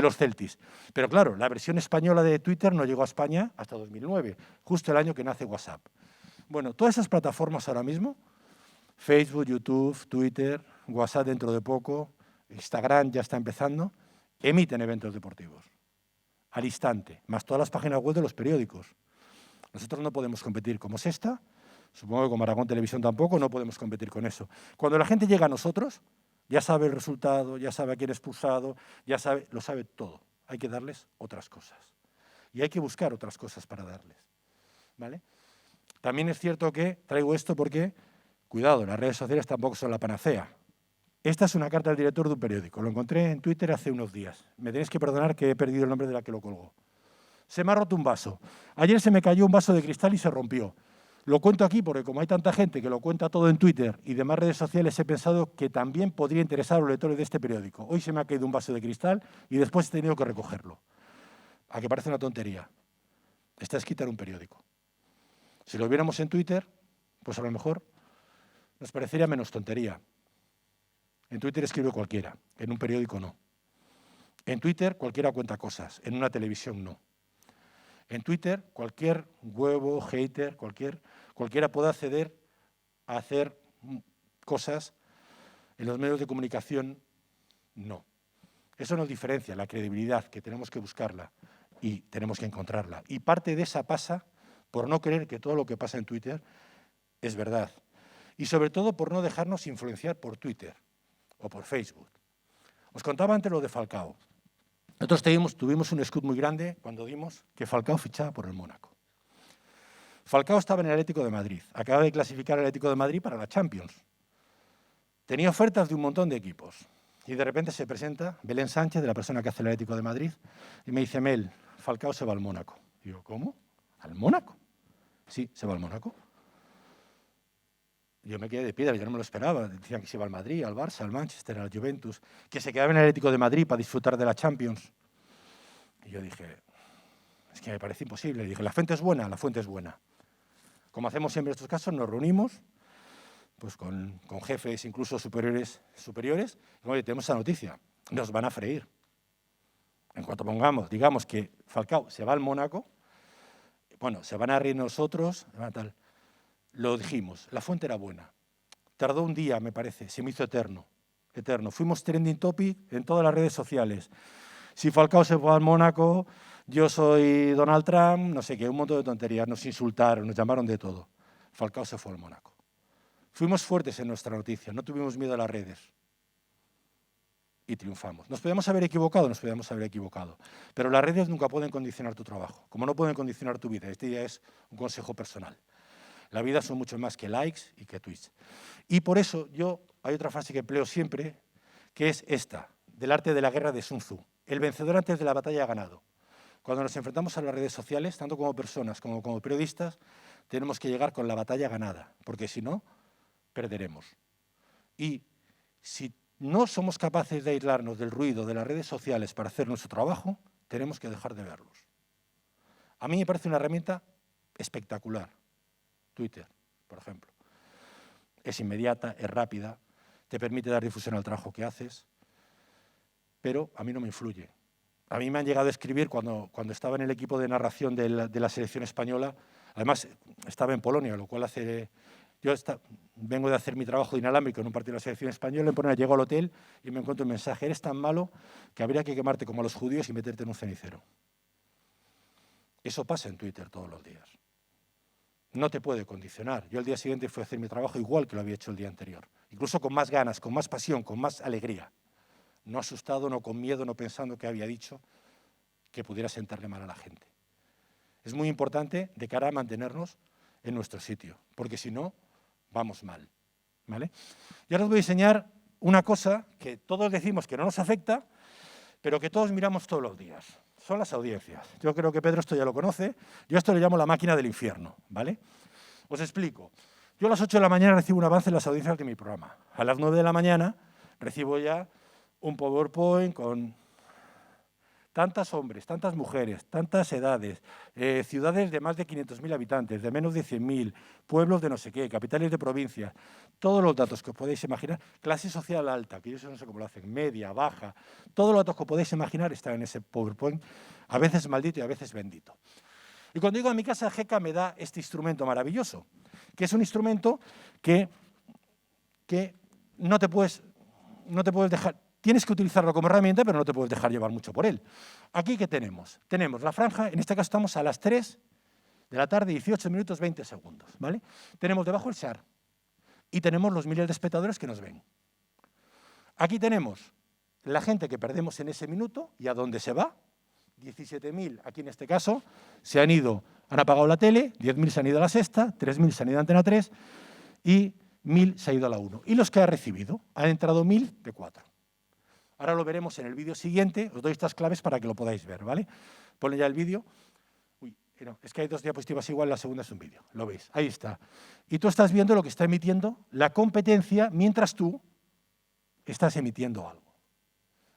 los Celtics. Pero claro, la versión española de Twitter no llegó a España hasta 2009, justo el año que nace WhatsApp. Bueno, todas esas plataformas ahora mismo, Facebook, YouTube, Twitter, WhatsApp dentro de poco, Instagram ya está empezando, emiten eventos deportivos al instante, más todas las páginas web de los periódicos. Nosotros no podemos competir como Sexta, supongo que con Aragón Televisión tampoco, no podemos competir con eso. Cuando la gente llega a nosotros, ya sabe el resultado, ya sabe a quién es expulsado, ya sabe, lo sabe todo. Hay que darles otras cosas. Y hay que buscar otras cosas para darles, ¿vale? También es cierto que traigo esto porque, cuidado, las redes sociales tampoco son la panacea. Esta es una carta del director de un periódico. Lo encontré en Twitter hace unos días. Me tenéis que perdonar que he perdido el nombre de la que lo colgó. Se me ha roto un vaso. Ayer se me cayó un vaso de cristal y se rompió. Lo cuento aquí porque como hay tanta gente que lo cuenta todo en Twitter y demás redes sociales, he pensado que también podría interesar a los lectores de este periódico. Hoy se me ha caído un vaso de cristal y después he tenido que recogerlo. A que parece una tontería. Está escrita en un periódico. Si lo viéramos en Twitter, pues a lo mejor nos parecería menos tontería. En Twitter escribe cualquiera, en un periódico no. En Twitter cualquiera cuenta cosas, en una televisión no. En Twitter cualquier huevo, hater, cualquiera puede acceder a hacer cosas. En los medios de comunicación no. Eso nos diferencia, la credibilidad, que tenemos que buscarla y tenemos que encontrarla. Y parte de esa pasa por no creer que todo lo que pasa en Twitter es verdad. Y sobre todo por no dejarnos influenciar por Twitter o por Facebook. Os contaba antes lo de Falcao. Nosotros tuvimos un scoop muy grande cuando dimos que Falcao fichaba por el Mónaco. Falcao estaba en el Atlético de Madrid. Acaba de clasificar el Atlético de Madrid para la Champions. Tenía ofertas de un montón de equipos. Y de repente se presenta Belén Sánchez, de la persona que hace el Atlético de Madrid, y me dice, Mel, Falcao se va al Mónaco. Digo, ¿cómo? ¿Al Mónaco? Sí, se va al Mónaco. Yo me quedé de piedra, yo no me lo esperaba. Decían que se iba al Madrid, al Barça, al Manchester, al Juventus, que se quedaba en el Atlético de Madrid para disfrutar de la Champions. Y yo dije, es que me parece imposible. Y dije, la fuente es buena, la fuente es buena. Como hacemos siempre en estos casos, nos reunimos pues con jefes, incluso superiores. Y, oye, tenemos esa noticia, nos van a freír. En cuanto digamos que Falcao se va al Mónaco, bueno, se van a reír nosotros, tal. Lo dijimos, la fuente era buena. Tardó un día, me parece, se me hizo eterno. Fuimos trending topic en todas las redes sociales. Si Falcao se fue al Mónaco, yo soy Donald Trump, no sé qué, un montón de tonterías. Nos insultaron, nos llamaron de todo. Falcao se fue al Mónaco. Fuimos fuertes en nuestra noticia, no tuvimos miedo a las redes. Y triunfamos. ¿Nos podíamos haber equivocado? Nos podíamos haber equivocado. Pero las redes nunca pueden condicionar tu trabajo, como no pueden condicionar tu vida. Este ya es un consejo personal. La vida son mucho más que likes y que tweets. Y por eso hay otra frase que empleo siempre, que es esta, del arte de la guerra de Sun Tzu. El vencedor antes de la batalla ha ganado. Cuando nos enfrentamos a las redes sociales, tanto como personas como periodistas, tenemos que llegar con la batalla ganada, porque si no, perderemos. Y si no somos capaces de aislarnos del ruido de las redes sociales para hacer nuestro trabajo, tenemos que dejar de verlos. A mí me parece una herramienta espectacular. Twitter, por ejemplo. Es inmediata, es rápida, te permite dar difusión al trabajo que haces, pero a mí no me influye. A mí me han llegado a escribir cuando estaba en el equipo de narración de la selección española, además estaba en Polonia, lo cual vengo de hacer mi trabajo de inalámbrico en un partido de la selección española, en Polonia llego al hotel y me encuentro un mensaje, eres tan malo que habría que quemarte como a los judíos y meterte en un cenicero. Eso pasa en Twitter todos los días. No te puede condicionar. Yo el día siguiente fui a hacer mi trabajo igual que lo había hecho el día anterior. Incluso con más ganas, con más pasión, con más alegría. No asustado, no con miedo, no pensando que había dicho que pudiera sentarle mal a la gente. Es muy importante de cara a mantenernos en nuestro sitio, porque si no, vamos mal. ¿Vale? Y ahora os voy a enseñar una cosa que todos decimos que no nos afecta, pero que todos miramos todos los días. Son las audiencias. Yo creo que Pedro esto ya lo conoce. Yo esto le llamo la máquina del infierno, ¿vale? Os explico. Yo a las 8 de la mañana recibo un avance en las audiencias de mi programa. A las 9 de la mañana recibo ya un PowerPoint con tantos hombres, tantas mujeres, tantas edades, ciudades de más de 500.000 habitantes, de menos de 100.000, pueblos de no sé qué, capitales de provincias, todos los datos que os podéis imaginar, clase social alta, que yo no sé cómo lo hacen, media, baja, todos los datos que podéis imaginar están en ese PowerPoint, a veces maldito y a veces bendito. Y cuando llego a mi casa, GECA me da este instrumento maravilloso, que es un instrumento que no te puedes dejar. Tienes que utilizarlo como herramienta, pero no te puedes dejar llevar mucho por él. Aquí, ¿qué tenemos? Tenemos la franja, en este caso estamos a las 3 de la tarde, 18 minutos, 20 segundos. ¿Vale? Tenemos debajo el share y tenemos los miles de espectadores que nos ven. Aquí tenemos la gente que perdemos en ese minuto y a dónde se va. 17.000, aquí en este caso, se han ido, han apagado la tele, 10.000 se han ido a la sexta, 3.000 se han ido a Antena 3 y 1.000 se ha ido a la 1. Y los que ha recibido, han entrado 1.000 de 4. Ahora lo veremos en el vídeo siguiente. Os doy estas claves para que lo podáis ver, ¿vale? Ponle ya el vídeo. Uy, no, es que hay dos diapositivas igual, la segunda es un vídeo. Lo veis, ahí está. Y tú estás viendo lo que está emitiendo la competencia mientras tú estás emitiendo algo.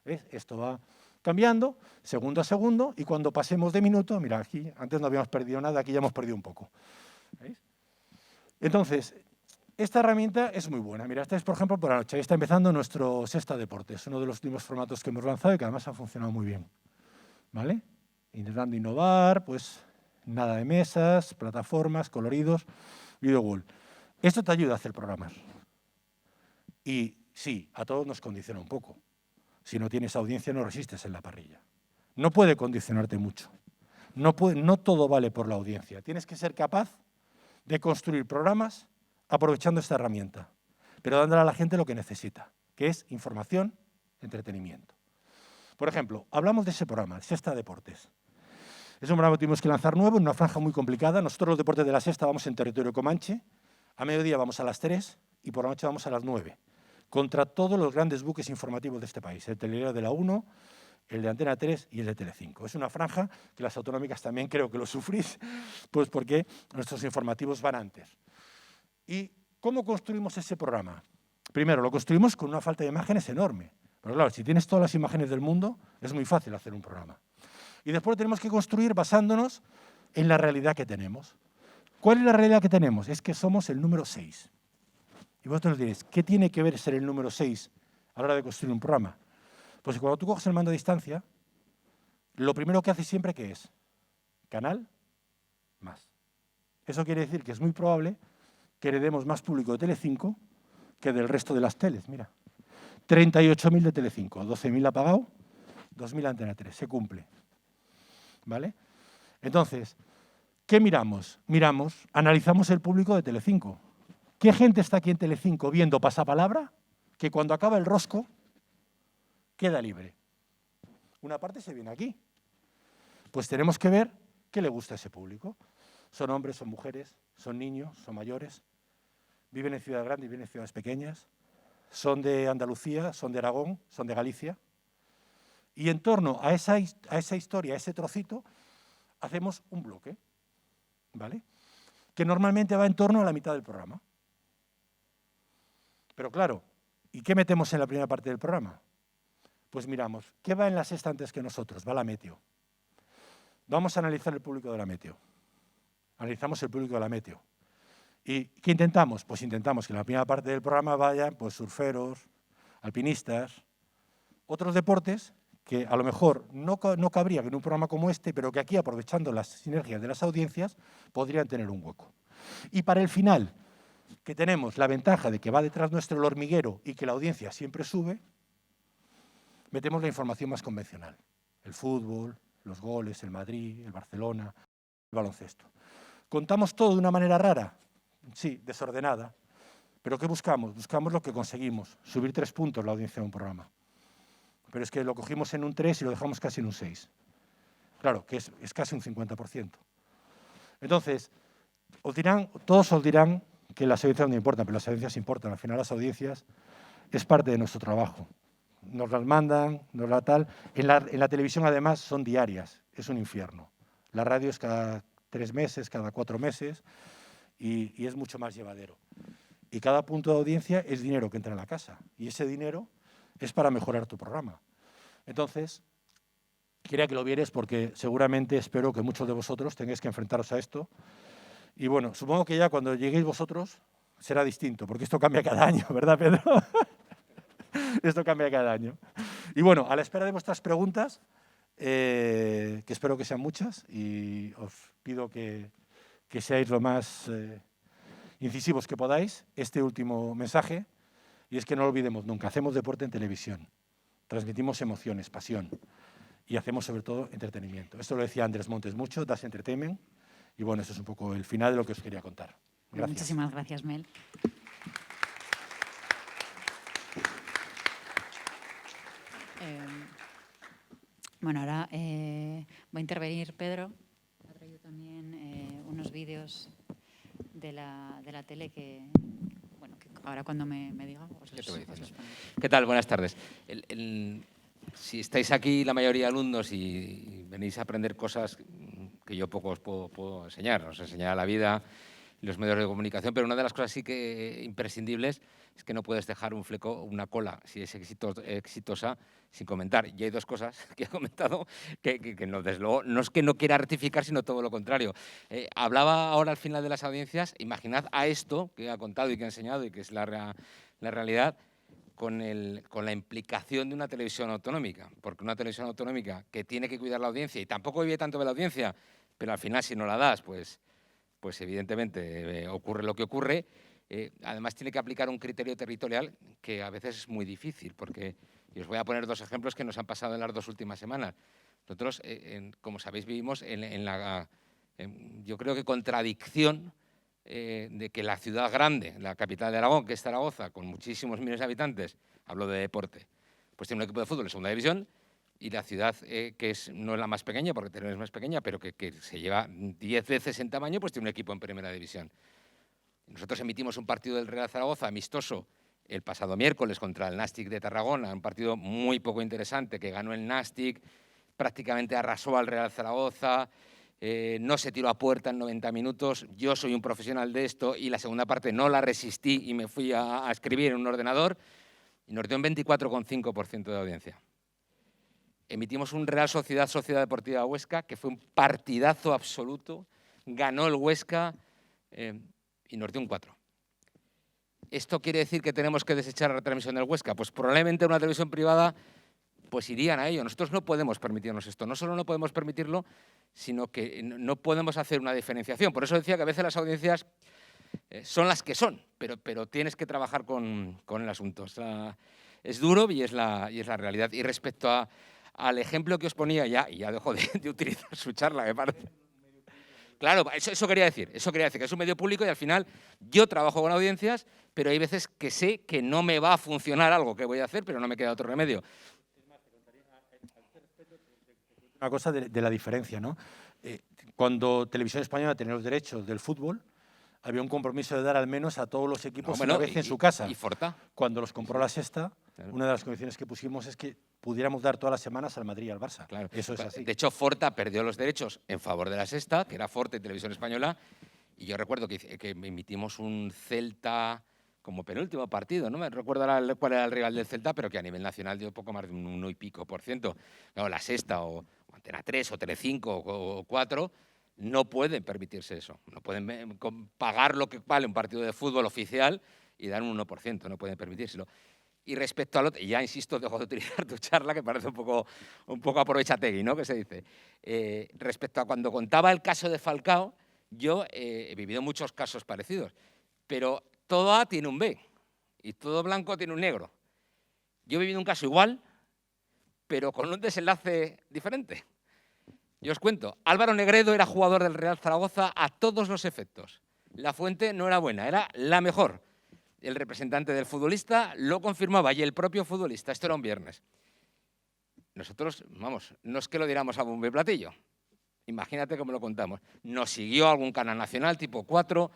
¿Ves? Esto va cambiando segundo a segundo y cuando pasemos de minuto, mira, aquí antes no habíamos perdido nada, aquí ya hemos perdido un poco. ¿Veis? Entonces, esta herramienta es muy buena. Mira, esta es, por ejemplo, por la noche. Ahí está empezando nuestro Sexta Deportes, uno de los últimos formatos que hemos lanzado y que además ha funcionado muy bien. ¿Vale? Intentando innovar, pues nada de mesas, plataformas, coloridos, video wall. Esto te ayuda a hacer programas. Y sí, a todos nos condiciona un poco. Si no tienes audiencia, no resistes en la parrilla. No puede condicionarte mucho. No todo vale por la audiencia. Tienes que ser capaz de construir programas aprovechando esta herramienta, pero dándole a la gente lo que necesita, que es información, entretenimiento. Por ejemplo, hablamos de ese programa, Sexta Deportes. Es un programa que tuvimos que lanzar nuevo, en una franja muy complicada. Nosotros los deportes de la Sexta vamos en territorio comanche, a mediodía vamos a las 3 y por la noche vamos a las 9, contra todos los grandes buques informativos de este país, el telediario de la 1, el de Antena 3 y el de Telecinco. Es una franja que las autonómicas también creo que lo sufrís, pues porque nuestros informativos van antes. Y ¿Cómo construimos ese programa? Primero, lo construimos con una falta de imágenes enorme. Pero claro, si tienes todas las imágenes del mundo, es muy fácil hacer un programa. Y después tenemos que construir basándonos en la realidad que tenemos. ¿Cuál es la realidad que tenemos? Es que somos el número 6. Y vosotros diréis, ¿qué tiene que ver ser el número 6 a la hora de construir un programa? Pues cuando tú coges el mando a distancia, lo primero que haces siempre, ¿qué es? Canal más. Eso quiere decir que es muy probable que heredemos más público de Telecinco que del resto de las teles. Mira, 38.000 de Telecinco, 12.000 apagado, 2.000 Antena 3, se cumple. ¿Vale? Entonces, ¿qué miramos? Analizamos el público de Telecinco. ¿Qué gente está aquí en Telecinco viendo Pasapalabra? Que cuando acaba el rosco, queda libre. Una parte se viene aquí. Pues tenemos que ver qué le gusta a ese público. Son hombres, son mujeres, son niños, son mayores, viven en ciudades grandes, viven en ciudades pequeñas, son de Andalucía, son de Aragón, son de Galicia. Y en torno a esa historia, a ese trocito, hacemos un bloque, ¿vale? Que normalmente va en torno a la mitad del programa. Pero claro, ¿y qué metemos en la primera parte del programa? Pues miramos, ¿qué va en las sexta antes que nosotros? Va la meteo. Vamos a analizar el público de la meteo. Analizamos el público de la meteo. ¿Y qué intentamos? Pues intentamos que en la primera parte del programa vayan pues, surferos, alpinistas, otros deportes que a lo mejor no cabrían en un programa como este, pero que aquí, aprovechando las sinergias de las audiencias, podrían tener un hueco. Y para el final, que tenemos la ventaja de que va detrás nuestro el hormiguero y que la audiencia siempre sube, metemos la información más convencional. El fútbol, los goles, el Madrid, el Barcelona, el baloncesto. ¿Contamos todo de una manera rara? Sí, desordenada. ¿Pero qué buscamos? Buscamos lo que conseguimos, subir 3 puntos la audiencia de un programa. Pero es que lo cogimos en un 3 y lo dejamos casi en un 6. Claro, que es casi un 50%. Entonces, todos os dirán que las audiencias no importan, pero las audiencias importan. Al final las audiencias es parte de nuestro trabajo. Nos las mandan, nos la tal. En la televisión, además, son diarias. Es un infierno. La radio es cada 3 meses, cada 4 meses y es mucho más llevadero. Y cada punto de audiencia es dinero que entra en la casa. Y ese dinero es para mejorar tu programa. Entonces, quería que lo vieres porque seguramente espero que muchos de vosotros tengáis que enfrentaros a esto. Y bueno, supongo que ya cuando lleguéis vosotros será distinto, porque esto cambia cada año, ¿verdad, Pedro? Esto cambia cada año. Y bueno, a la espera de vuestras preguntas, que espero que sean muchas, y os pido que seáis lo más incisivos que podáis, este último mensaje, y es que no lo olvidemos nunca, hacemos deporte en televisión, transmitimos emociones, pasión, y hacemos sobre todo entretenimiento. Esto lo decía Andrés Montes mucho, Das Entertainment, y bueno, eso es un poco el final de lo que os quería contar. Gracias. Muchísimas gracias, Mel. Bueno, ahora va a intervenir Pedro. Ha traído también unos vídeos de la tele que, bueno, que ahora cuando me diga os los pondré. ¿Qué tal? Buenas tardes. Si estáis aquí la mayoría de alumnos y venís a aprender cosas que yo poco os puedo enseñar, os enseñará la vida, los medios de comunicación, pero una de las cosas sí que imprescindibles es que no puedes dejar un fleco, una cola, si es exitosa, sin comentar. Y hay 2 cosas que he comentado que no, desde luego, no es que no quiera rectificar, sino todo lo contrario. Hablaba ahora al final de las audiencias, imaginad a esto que ha contado y que ha enseñado y que es la realidad, con la implicación de una televisión autonómica, porque una televisión autonómica que tiene que cuidar la audiencia y tampoco vive tanto de la audiencia, pero al final si no la das, pues evidentemente ocurre lo que ocurre. Además tiene que aplicar un criterio territorial que a veces es muy difícil, porque y os voy a poner 2 ejemplos que nos han pasado en las 2 últimas semanas. Nosotros, como sabéis, vivimos yo creo que contradicción de que la ciudad grande, la capital de Aragón, que es Zaragoza, con muchísimos millones de habitantes, hablo de deporte, pues tiene un equipo de fútbol de segunda división, y la ciudad, que no es la más pequeña, porque Teruel es más pequeña, pero que se lleva 10 veces en tamaño, pues tiene un equipo en primera división. Nosotros emitimos un partido del Real Zaragoza amistoso el pasado miércoles contra el Nàstic de Tarragona, un partido muy poco interesante que ganó el Nàstic, prácticamente arrasó al Real Zaragoza, no se tiró a puerta en 90 minutos, yo soy un profesional de esto y la segunda parte no la resistí y me fui a escribir en un ordenador y nos dio un 24,5% de audiencia. Emitimos un Real Sociedad Deportiva Huesca, que fue un partidazo absoluto, ganó el Huesca y nos dio un 4. ¿Esto quiere decir que tenemos que desechar la retransmisión del Huesca? Pues probablemente una televisión privada pues irían a ello. Nosotros no podemos permitirnos esto. No solo no podemos permitirlo, sino que no podemos hacer una diferenciación. Por eso decía que a veces las audiencias son las que son, pero tienes que trabajar con el asunto. O sea, es duro y es la realidad. Y respecto al ejemplo que os ponía, ya dejo de utilizar su charla, me parece. Claro, eso quería decir, que es un medio público y al final yo trabajo con audiencias, pero hay veces que sé que no me va a funcionar algo que voy a hacer, pero no me queda otro remedio. Una cosa de la diferencia, ¿no? Cuando Televisión Española tenía los derechos del fútbol, había un compromiso de dar al menos a todos los equipos una vez en su casa. Y Forta. Cuando los compró la Sexta, una de las condiciones que pusimos es que pudiéramos dar todas las semanas al Madrid y al Barça. Claro. Eso es así. De hecho, Forta perdió los derechos en favor de la Sexta, que era Forta y Televisión Española, y yo recuerdo que emitimos un Celta como penúltimo partido, no me recuerdo cuál era el rival del Celta, pero que a nivel nacional dio poco más de un 1 y pico por ciento. Claro, la Sexta o Antena 3 o Telecinco o 4 no pueden permitirse eso. No pueden pagar lo que vale un partido de fútbol oficial y dar un 1%, no pueden permitírselo. Y respecto al otro, y ya insisto, dejo de utilizar tu charla, que parece un poco aprovechategui, ¿no? Que se dice. Respecto a cuando contaba el caso de Falcao, yo he vivido muchos casos parecidos, pero todo A tiene un B y todo blanco tiene un negro. Yo he vivido un caso igual, pero con un desenlace diferente. Yo os cuento, Álvaro Negredo era jugador del Real Zaragoza a todos los efectos. La fuente no era buena, era la mejor. El representante del futbolista lo confirmaba y el propio futbolista. Esto era un viernes. Nosotros, vamos, no es que lo diéramos a bombo y platillo. Imagínate cómo lo contamos. Nos siguió algún canal nacional, tipo 4,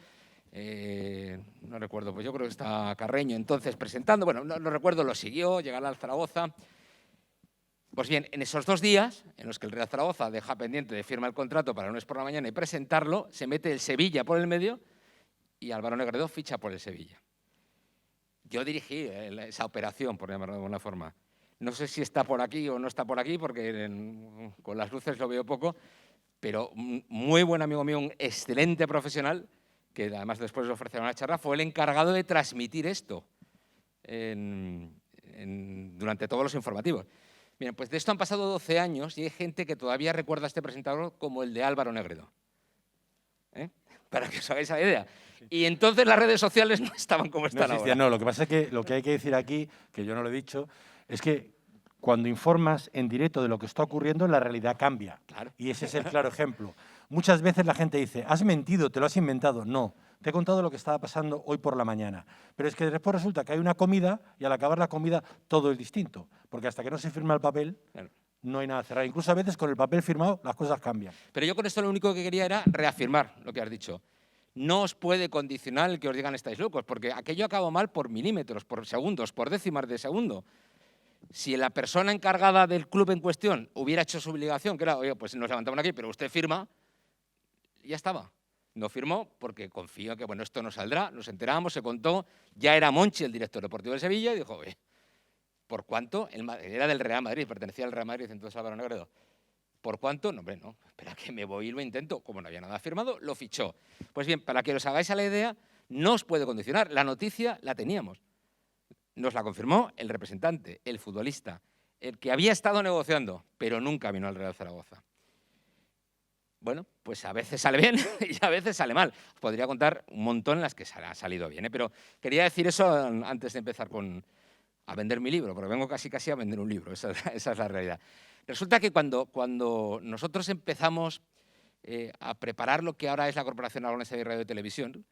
no recuerdo, pues yo creo que está Carreño entonces presentando. Bueno, no recuerdo, lo siguió, llegará al Zaragoza. Pues bien, en esos 2 días, en los que el Real Zaragoza deja pendiente de firmar el contrato para el lunes por la mañana y presentarlo, se mete el Sevilla por el medio y Álvaro Negredo ficha por el Sevilla. Yo dirigí esa operación, por llamarlo de alguna forma. No sé si está por aquí o no está por aquí, porque con las luces lo veo poco, pero un muy buen amigo mío, un excelente profesional, que además después le ofrecieron una charla, fue el encargado de transmitir esto durante todos los informativos. Bien, pues de esto han pasado 12 años y hay gente que todavía recuerda a este presentador como el de Álvaro Negredo. Para que os hagáis la idea. Y entonces las redes sociales no estaban como están ahora. No, lo que pasa es que lo que hay que decir aquí, que yo no lo he dicho, es que cuando informas en directo de lo que está ocurriendo, la realidad cambia. Claro. Y ese es el claro ejemplo. Muchas veces la gente dice, has mentido, te lo has inventado. No, te he contado lo que estaba pasando hoy por la mañana. Pero es que después resulta que hay una comida y al acabar la comida todo es distinto. Porque hasta que no se firma el papel, claro, no hay nada cerrado. Incluso a veces con el papel firmado las cosas cambian. Pero yo con esto lo único que quería era reafirmar lo que has dicho. No os puede condicionar el que os digan estáis locos, porque aquello acabó mal por milímetros, por segundos, por décimas de segundo. Si la persona encargada del club en cuestión hubiera hecho su obligación, que era, oye, pues nos levantamos aquí, pero usted firma, ya estaba. No firmó porque confío que, bueno, esto no saldrá, nos enteramos, se contó, ya era Monchi el director deportivo de Sevilla y dijo, oye, ¿por cuánto? Era del Real Madrid, pertenecía al Real Madrid, entonces Álvaro Negredo. ¿Por cuánto? No, hombre, no, espera que me voy y lo intento. Como no había nada firmado, lo fichó. Pues bien, para que os hagáis a la idea, no os puede condicionar. La noticia la teníamos. Nos la confirmó el representante, el futbolista, el que había estado negociando, pero nunca vino al Real Zaragoza. Bueno, pues a veces sale bien y a veces sale mal. Os podría contar un montón en las que ha salido bien, pero quería decir eso antes de empezar a vender mi libro, porque vengo casi a vender un libro, esa es la realidad. Resulta que cuando nosotros empezamos a preparar lo que ahora es la Corporación Aragonesa de Radio y Televisión,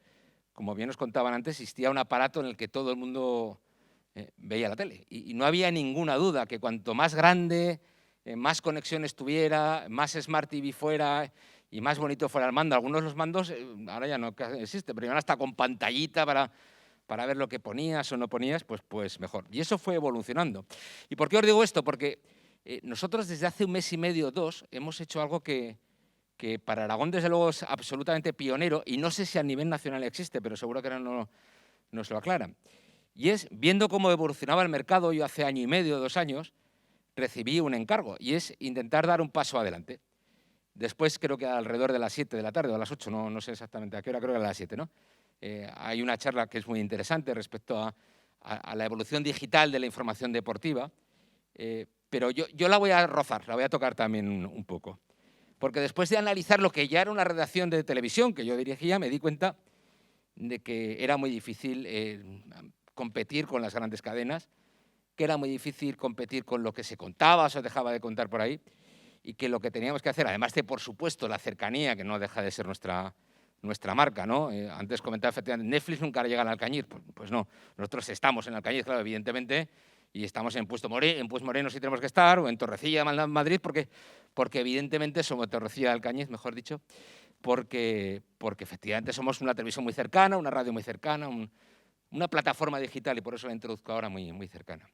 como bien os contaban antes, existía un aparato en el que todo el mundo veía la tele. Y no había ninguna duda que cuanto más grande, más conexiones tuviera, más Smart TV fuera y más bonito fuera el mando. Algunos de los mandos ahora ya no existen, pero iban hasta con pantallita para ver lo que ponías o no ponías, pues mejor. Y eso fue evolucionando. ¿Y por qué os digo esto? Porque nosotros desde hace 1 mes y medio, 2, hemos hecho algo que que para Aragón, desde luego, es absolutamente pionero, y no sé si a nivel nacional existe, pero seguro que ahora nos lo aclaran. Y es, viendo cómo evolucionaba el mercado, yo hace año y medio, 2 años, recibí un encargo, y es intentar dar un paso adelante. Después, creo que alrededor de las 7 de la tarde o a las 8, no sé exactamente a qué hora, creo que a las 7, ¿no? Hay una charla que es muy interesante respecto a la evolución digital de la información deportiva, pero yo la voy a rozar, la voy a tocar también un poco. Porque después de analizar lo que ya era una redacción de televisión que yo dirigía, me di cuenta de que era muy difícil competir con las grandes cadenas, que era muy difícil competir con lo que se contaba o se dejaba de contar por ahí, y que lo que teníamos que hacer, además de, por supuesto, la cercanía, que no deja de ser nuestra marca, ¿no? Antes comentaba, efectivamente, Netflix nunca llega al Alcañiz. Pues no, nosotros estamos en Alcañiz, claro, evidentemente, y estamos en Puesto Moreno si tenemos que estar, o en Torrecilla, Madrid, porque evidentemente somos Torrecilla de Alcañiz, mejor dicho, porque efectivamente somos una televisión muy cercana, una radio muy cercana, una plataforma digital, y por eso la introduzco ahora muy, muy cercana.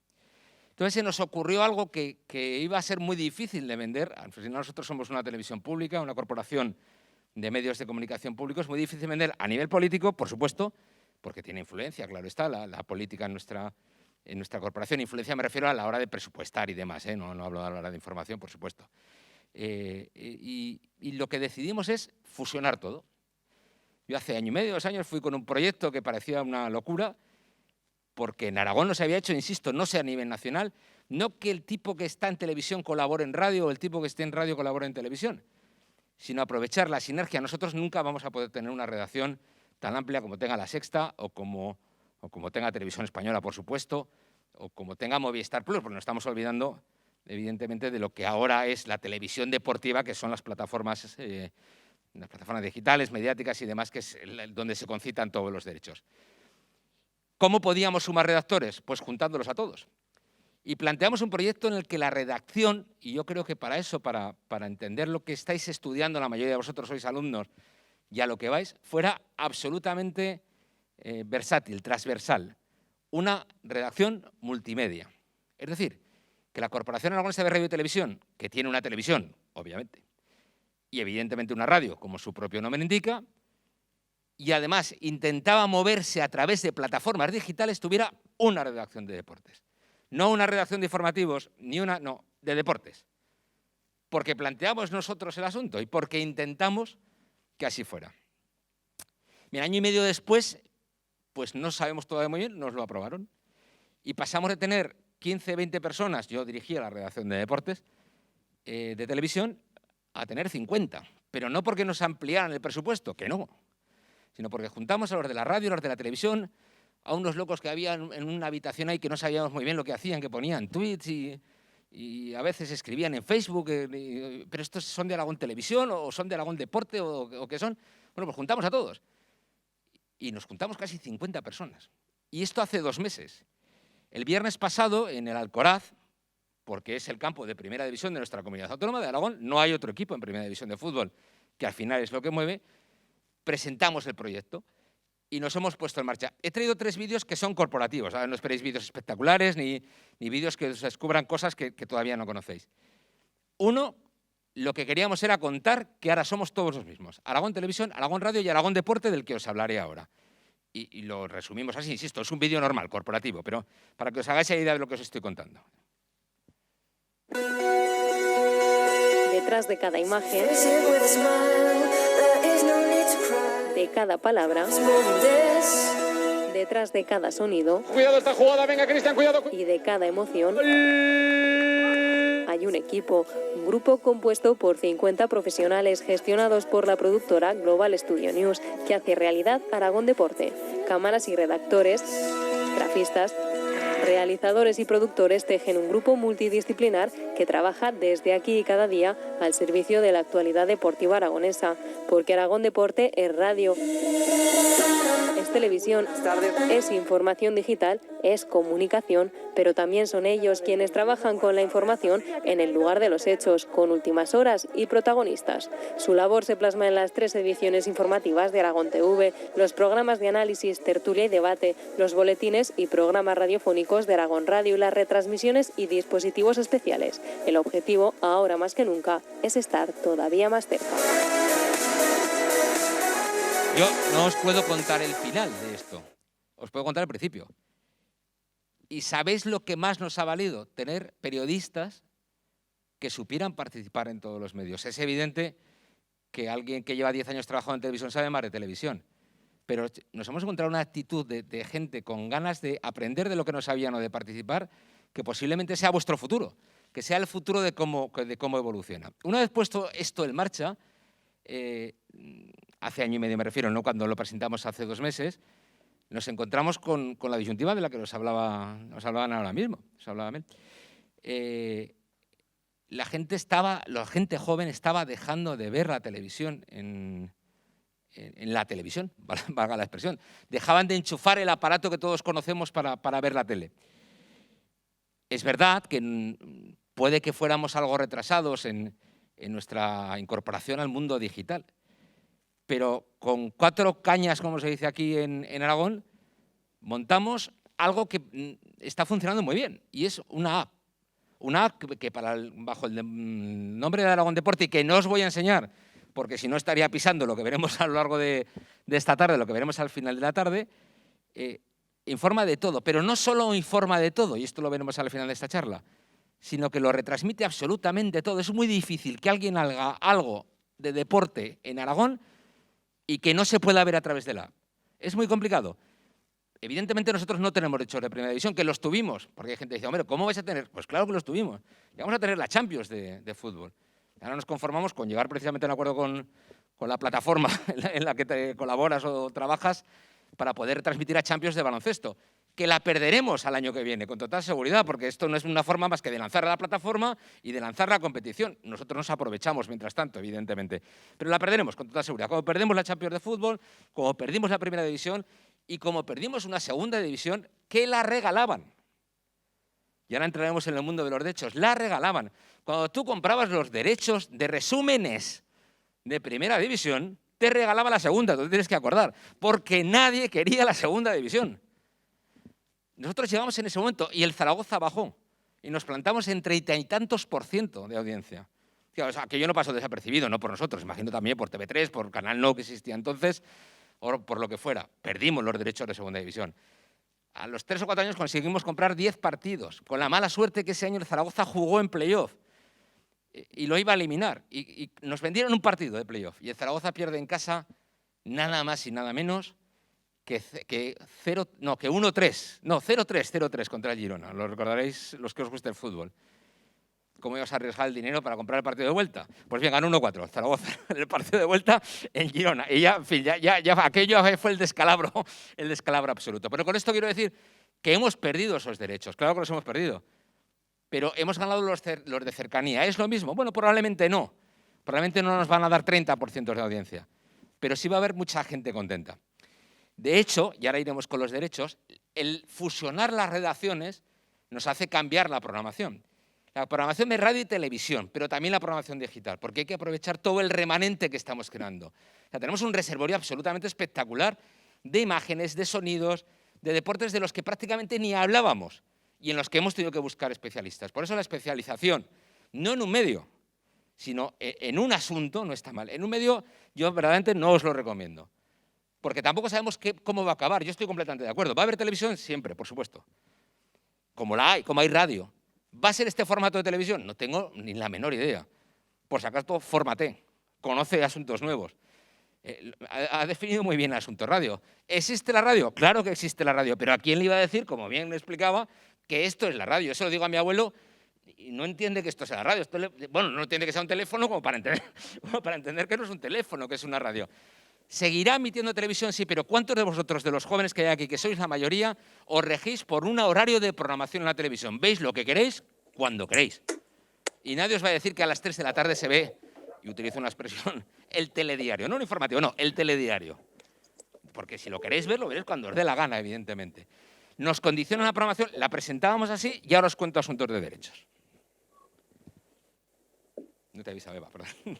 Entonces se nos ocurrió algo que iba a ser muy difícil de vender. Al final nosotros somos una televisión pública, una corporación de medios de comunicación públicos, muy difícil de vender a nivel político, por supuesto, porque tiene influencia, claro está, la política en nuestra corporación. Influencia me refiero a la hora de presupuestar y demás, no hablo a la hora de información, por supuesto. Y lo que decidimos es fusionar todo. Yo hace año y medio, 2 años, fui con un proyecto que parecía una locura, porque en Aragón no se había hecho, insisto, no sé a nivel nacional, no que el tipo que está en televisión colabore en radio o el tipo que esté en radio colabore en televisión, sino aprovechar la sinergia. Nosotros nunca vamos a poder tener una redacción tan amplia como tenga La Sexta o como tenga Televisión Española, por supuesto, o como tenga Movistar Plus, porque nos estamos olvidando, evidentemente, de lo que ahora es la televisión deportiva, que son las plataformas digitales, mediáticas y demás, que es donde se concitan todos los derechos. ¿Cómo podíamos sumar redactores? Pues juntándolos a todos. Y planteamos un proyecto en el que la redacción, y yo creo que para eso, para entender lo que estáis estudiando, la mayoría de vosotros sois alumnos, y a lo que vais, fuera absolutamente versátil, transversal. Una redacción multimedia. Es decir, que la Corporación Aragonesa de Radio y Televisión, que tiene una televisión, obviamente, y evidentemente una radio, como su propio nombre indica, y además intentaba moverse a través de plataformas digitales, tuviera una redacción de deportes. No una redacción de informativos, no, de deportes. Porque planteamos nosotros el asunto y porque intentamos que así fuera. Mira, año y medio después, pues no sabemos todavía muy bien, nos lo aprobaron. Y pasamos de tener 15, 20 personas, yo dirigía la redacción de deportes, de televisión, a tener 50. Pero no porque nos ampliaran el presupuesto, que no, sino porque juntamos a los de la radio, a los de la televisión, a unos locos que había en una habitación ahí que no sabíamos muy bien lo que hacían, que ponían tweets y a veces escribían en Facebook, pero estos son de Aragón Televisión o son de Aragón Deporte o qué son. Bueno, pues juntamos a todos. Y nos juntamos casi 50 personas. Y esto hace 2 meses. El viernes pasado, en el Alcoraz, porque es el campo de primera división de nuestra comunidad autónoma de Aragón, no hay otro equipo en primera división de fútbol, que al final es lo que mueve, presentamos el proyecto y nos hemos puesto en marcha. He traído 3 vídeos que son corporativos. Ahora no esperéis vídeos espectaculares ni vídeos que os descubran cosas que todavía no conocéis. Uno, lo que queríamos era contar que ahora somos todos los mismos. Aragón Televisión, Aragón Radio y Aragón Deporte, del que os hablaré ahora. Y lo resumimos así, insisto, es un vídeo normal, corporativo, pero para que os hagáis idea de lo que os estoy contando. Detrás de cada imagen, de cada palabra, detrás de cada sonido, cuidado esta jugada, venga Cristian, cuidado. Y de cada emoción, hay un equipo, un grupo compuesto por 50 profesionales gestionados por la productora Global Studio News, que hace realidad Aragón Deporte. Cámaras y redactores, grafistas, realizadores y productores tejen un grupo multidisciplinar que trabaja desde aquí y cada día al servicio de la actualidad deportiva aragonesa, porque Aragón Deporte es radio, es televisión, es información digital, es comunicación, pero también son ellos quienes trabajan con la información en el lugar de los hechos, con últimas horas y protagonistas. Su labor se plasma en las 3 ediciones informativas de Aragón TV, los programas de análisis, tertulia y debate, los boletines y programas radiofónicos de Aragón Radio y las retransmisiones y dispositivos especiales. El objetivo, ahora más que nunca, es estar todavía más cerca. Yo no os puedo contar el final de esto, os puedo contar el principio. ¿Y sabéis lo que más nos ha valido? Tener periodistas que supieran participar en todos los medios. Es evidente que alguien que lleva 10 años trabajando en televisión sabe más de televisión, pero nos hemos encontrado una actitud de gente con ganas de aprender de lo que no sabían o de participar, que posiblemente sea vuestro futuro, que sea el futuro de cómo evoluciona. Una vez puesto esto en marcha, hace año y medio me refiero, no cuando lo presentamos hace 2 meses, nos encontramos con la disyuntiva de la que nos hablaban ahora mismo. La gente joven estaba dejando de ver la televisión en la televisión, valga la expresión. Dejaban de enchufar el aparato que todos conocemos para ver la tele. Es verdad que puede que fuéramos algo retrasados en nuestra incorporación al mundo digital, pero con 4 cañas, como se dice aquí en Aragón, montamos algo que está funcionando muy bien, y es una app. Una app que bajo el nombre de Aragón Deporte, y que no os voy a enseñar, porque si no estaría pisando lo que veremos a lo largo de esta tarde, lo que veremos al final de la tarde, informa de todo, pero no solo informa de todo, y esto lo veremos al final de esta charla, sino que lo retransmite absolutamente todo. Es muy difícil que alguien haga algo de deporte en Aragón y que no se pueda ver a través de la app. Es muy complicado. Evidentemente nosotros no tenemos derechos de primera división, que los tuvimos, porque hay gente que dice, hombre, ¿cómo vais a tener? Pues claro que los tuvimos. Y vamos a tener la Champions de fútbol. Ahora nos conformamos con llegar precisamente a un acuerdo con la plataforma en la que te colaboras o trabajas para poder transmitir a Champions de baloncesto, que la perderemos al año que viene, con total seguridad, porque esto no es una forma más que de lanzar a la plataforma y de lanzar la competición. Nosotros nos aprovechamos mientras tanto, evidentemente, pero la perderemos con total seguridad. Como perdemos la Champions de fútbol, como perdimos la primera división y como perdimos una segunda división que la regalaban. Y ahora entraremos en el mundo de los derechos. La regalaban. Cuando tú comprabas los derechos de resúmenes de primera división, te regalaba la segunda, tú te tienes que acordar, porque nadie quería la segunda división. Nosotros llegamos en ese momento y el Zaragoza bajó y nos plantamos en 30 y tantos % de audiencia. O sea, aquello no pasó desapercibido, no por nosotros, imagino también por TV3, por Canal No, que existía entonces, o por lo que fuera. Perdimos los derechos de segunda división. A los 3 o 4 años conseguimos comprar 10 partidos, con la mala suerte que ese año el Zaragoza jugó en playoff y lo iba a eliminar. Y nos vendieron un partido de playoff y el Zaragoza pierde en casa nada más y nada menos que 0-3 contra el Girona. Lo recordaréis los que os guste el fútbol. ¿Cómo ibas a arriesgar el dinero para comprar el partido de vuelta? Pues bien, ganó 1-4 Zaragoza en el partido de vuelta en Girona. Y ya, en fin, aquello fue el descalabro absoluto. Pero con esto quiero decir que hemos perdido esos derechos. Claro que los hemos perdido. Pero hemos ganado los de cercanía. ¿Es lo mismo? Bueno, probablemente no. Probablemente no nos van a dar 30% de audiencia. Pero sí va a haber mucha gente contenta. De hecho, y ahora iremos con los derechos, el fusionar las redacciones nos hace cambiar la programación. La programación de radio y televisión, pero también la programación digital, porque hay que aprovechar todo el remanente que estamos creando. O sea, tenemos un reservorio absolutamente espectacular de imágenes, de sonidos, de deportes de los que prácticamente ni hablábamos y en los que hemos tenido que buscar especialistas. Por eso la especialización, no en un medio, sino en un asunto, no está mal. En un medio yo verdaderamente no os lo recomiendo, porque tampoco sabemos cómo va a acabar. Yo estoy completamente de acuerdo. ¿Va a haber televisión? Siempre, por supuesto. Como hay radio. ¿Va a ser este formato de televisión? No tengo ni la menor idea. Por si acaso, fórmate, conoce asuntos nuevos. Ha definido muy bien el asunto radio. ¿Existe la radio? Claro que existe la radio, pero ¿a quién le iba a decir, como bien le explicaba, que esto es la radio? Eso lo digo a mi abuelo y no entiende que esto sea la radio. Bueno, no entiende que sea un teléfono como para entender que no es un teléfono, que es una radio. ¿Seguirá emitiendo televisión? Sí, pero ¿cuántos de vosotros, de los jóvenes que hay aquí, que sois la mayoría, os regís por un horario de programación en la televisión? ¿Veis lo que queréis? Cuando queréis. Y nadie os va a decir que a las 3 de la tarde se ve, y utilizo una expresión, el telediario. No un informativo, no, el telediario. Porque si lo queréis ver, lo veréis cuando os dé la gana, evidentemente. Nos condiciona la programación, la presentábamos así y ahora os cuento asuntos de derechos. No te avisa, Eva, perdón.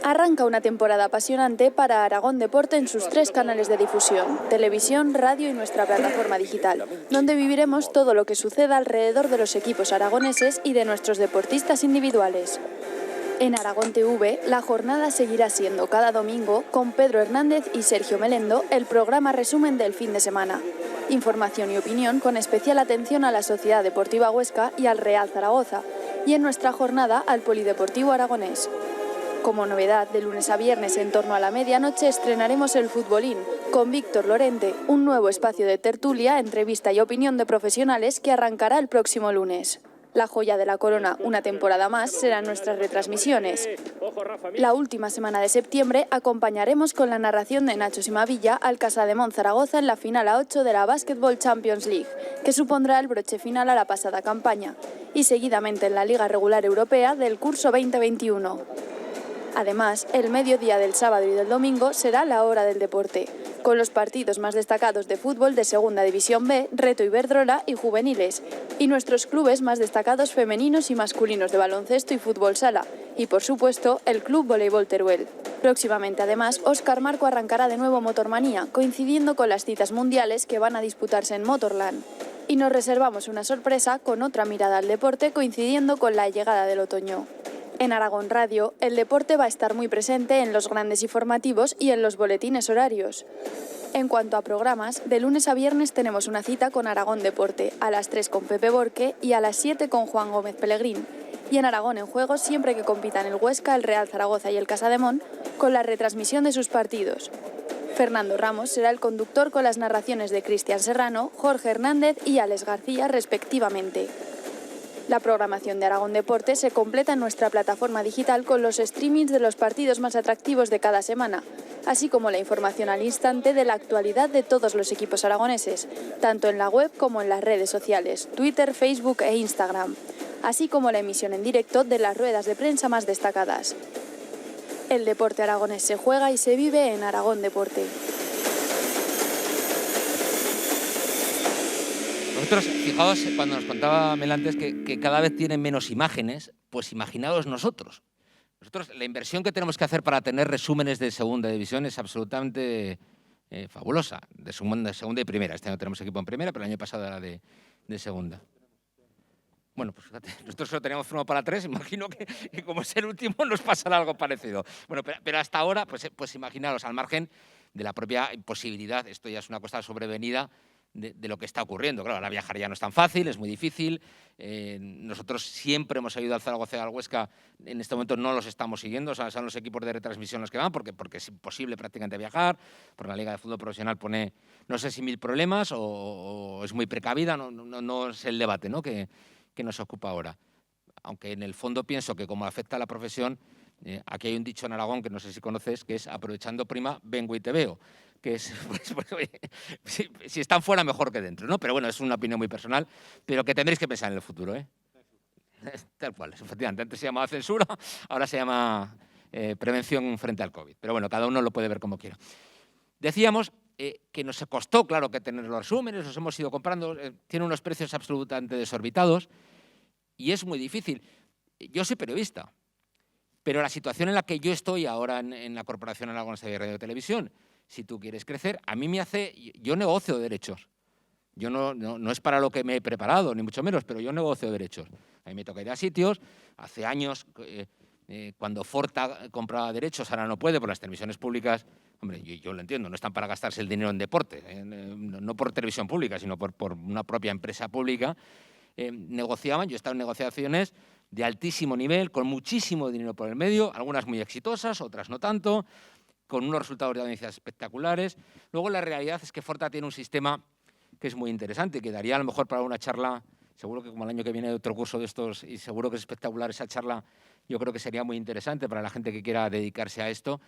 Arranca una temporada apasionante para Aragón Deporte en sus 3 canales de difusión, televisión, radio y nuestra plataforma digital, donde viviremos todo lo que suceda alrededor de los equipos aragoneses y de nuestros deportistas individuales. En Aragón TV, la jornada seguirá siendo cada domingo, con Pedro Hernández y Sergio Melendo, el programa resumen del fin de semana. Información y opinión con especial atención a la Sociedad Deportiva Huesca y al Real Zaragoza, y en nuestra jornada al Polideportivo Aragonés. Como novedad, de lunes a viernes en torno a la medianoche estrenaremos el Futbolín, con Víctor Lorente, un nuevo espacio de tertulia, entrevista y opinión de profesionales que arrancará el próximo lunes. La joya de la corona, una temporada más, serán nuestras retransmisiones. La última semana de septiembre acompañaremos con la narración de Nacho Simavilla al Casademont Zaragoza en la final a 8 de la Basketball Champions League, que supondrá el broche final a la pasada campaña, y seguidamente en la Liga Regular Europea del curso 2021. Además, el mediodía del sábado y del domingo será la hora del deporte, con los partidos más destacados de fútbol de Segunda División B, Reto Iberdrola y Juveniles, y nuestros clubes más destacados femeninos y masculinos de baloncesto y fútbol sala, y por supuesto el Club Voleibol Teruel. Próximamente, además, Óscar Marco arrancará de nuevo Motormanía, coincidiendo con las citas mundiales que van a disputarse en Motorland. Y nos reservamos una sorpresa con otra mirada al deporte coincidiendo con la llegada del otoño. En Aragón Radio, el deporte va a estar muy presente en los grandes informativos y en los boletines horarios. En cuanto a programas, de lunes a viernes tenemos una cita con Aragón Deporte, a las 3 con Pepe Borque y a las 7 con Juan Gómez Pelegrín. Y en Aragón en Juego, siempre que compitan el Huesca, el Real Zaragoza y el Casademont, con la retransmisión de sus partidos. Fernando Ramos será el conductor con las narraciones de Cristian Serrano, Jorge Hernández y Alex García, respectivamente. La programación de Aragón Deporte se completa en nuestra plataforma digital con los streamings de los partidos más atractivos de cada semana, así como la información al instante de la actualidad de todos los equipos aragoneses, tanto en la web como en las redes sociales, Twitter, Facebook e Instagram, así como la emisión en directo de las ruedas de prensa más destacadas. El deporte aragonés se juega y se vive en Aragón Deporte. Nosotros, fijaos, cuando nos contaba Mel antes que cada vez tienen menos imágenes, pues imaginaos nosotros. Nosotros, la inversión que tenemos que hacer para tener resúmenes de segunda división es absolutamente fabulosa, de segunda y primera. Este año tenemos equipo en primera, pero el año pasado era de segunda. Bueno, pues fíjate, nosotros solo teníamos uno para 3, imagino que como es el último nos pasará algo parecido. Bueno, pero hasta ahora, pues imaginaros, al margen de la propia posibilidad, esto ya es una cosa sobrevenida, de lo que está ocurriendo. Claro, ahora viajar ya no es tan fácil, es muy difícil. Nosotros siempre hemos ayudado al Zaragoza y al Huesca. En este momento no los estamos siguiendo, o sea, son los equipos de retransmisión los que van, porque es imposible prácticamente viajar, porque la Liga de Fútbol Profesional pone, no sé si 1000 problemas o es muy precavida, no es el debate, ¿no?, que nos ocupa ahora. Aunque en el fondo pienso que como afecta a la profesión, aquí hay un dicho en Aragón que no sé si conoces, que es aprovechando prima, vengo y te veo. Que es, pues, si están fuera, mejor que dentro, ¿no? Pero bueno, es una opinión muy personal, pero que tendréis que pensar en el futuro, ¿eh? Tal cual, efectivamente. Antes se llamaba censura, ahora se llama prevención frente al COVID. Pero bueno, cada uno lo puede ver como quiera. Decíamos que nos costó, claro, que tener los resúmenes, los hemos ido comprando, tiene unos precios absolutamente desorbitados y es muy difícil. Yo soy periodista, pero la situación en la que yo estoy ahora en la Corporación Aragonesa de Radio y Televisión, si tú quieres crecer, a mí me hace... Yo negocio derechos. Yo no es para lo que me he preparado, ni mucho menos, pero yo negocio derechos. A mí me toca ir a sitios. Hace años, cuando Forta compraba derechos, ahora no puede por las televisiones públicas. Hombre, yo lo entiendo, no están para gastarse el dinero en deporte, no por televisión pública, sino por una propia empresa pública. Negociaban, yo he estado en negociaciones de altísimo nivel, con muchísimo dinero por el medio, algunas muy exitosas, otras no tanto, con unos resultados de audiencias espectaculares. Luego la realidad es que Forta tiene un sistema que es muy interesante y que daría a lo mejor para una charla, seguro que como el año que viene hay otro curso de estos y seguro que es espectacular esa charla, yo creo que sería muy interesante para la gente que quiera dedicarse a esto.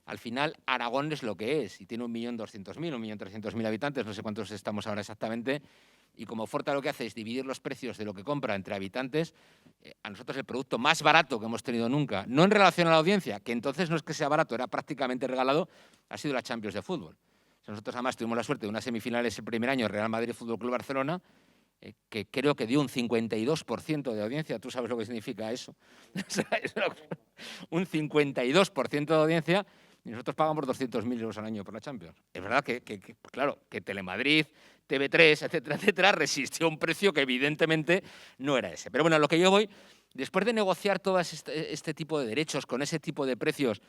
Al final, Aragón es lo que es y tiene 1.200.000, 1.300.000 habitantes, no sé cuántos estamos ahora exactamente, y como Forta lo que hace es dividir los precios de lo que compra entre habitantes, a nosotros el producto más barato que hemos tenido nunca, no en relación a la audiencia, que entonces no es que sea barato, era prácticamente regalado, ha sido la Champions de fútbol. Nosotros además tuvimos la suerte de unas semifinales el primer año, Real Madrid Fútbol Club Barcelona, que creo que dio un 52% de audiencia. ¿Tú sabes lo que significa eso? Un 52% de audiencia y nosotros pagamos 200.000 euros al año por la Champions. Es verdad que claro, que Telemadrid, TV3, etcétera, etcétera, resistió un precio que evidentemente no era ese. Pero bueno, a lo que yo voy después de negociar todo este tipo de derechos con ese tipo de precios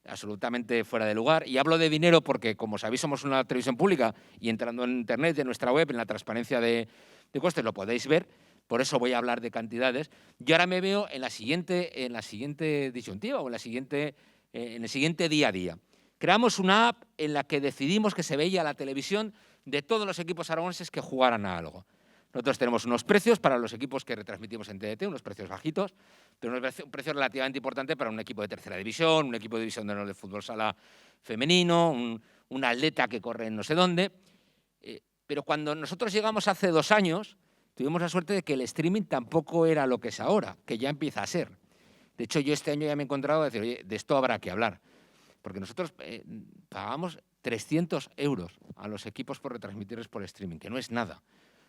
absolutamente fuera de lugar, y hablo de dinero porque, como sabéis, somos una televisión pública y entrando en Internet, en nuestra web, en la transparencia de costes, lo podéis ver, por eso voy a hablar de cantidades. Yo ahora me veo en la siguiente disyuntiva o en el siguiente día a día. Creamos una app en la que decidimos que se veía la televisión de todos los equipos aragoneses que jugaran a algo. Nosotros tenemos unos precios para los equipos que retransmitimos en TDT, unos precios bajitos, pero un precio relativamente importante para un equipo de tercera división, un equipo de división de honor de fútbol sala femenino, un atleta que corre en no sé dónde. Pero cuando nosotros llegamos hace 2 años, tuvimos la suerte de que el streaming tampoco era lo que es ahora, que ya empieza a ser. De hecho, yo este año ya me he encontrado a decir, oye, de esto habrá que hablar. Porque nosotros pagamos 300 euros a los equipos por retransmitirles por streaming, que no es nada.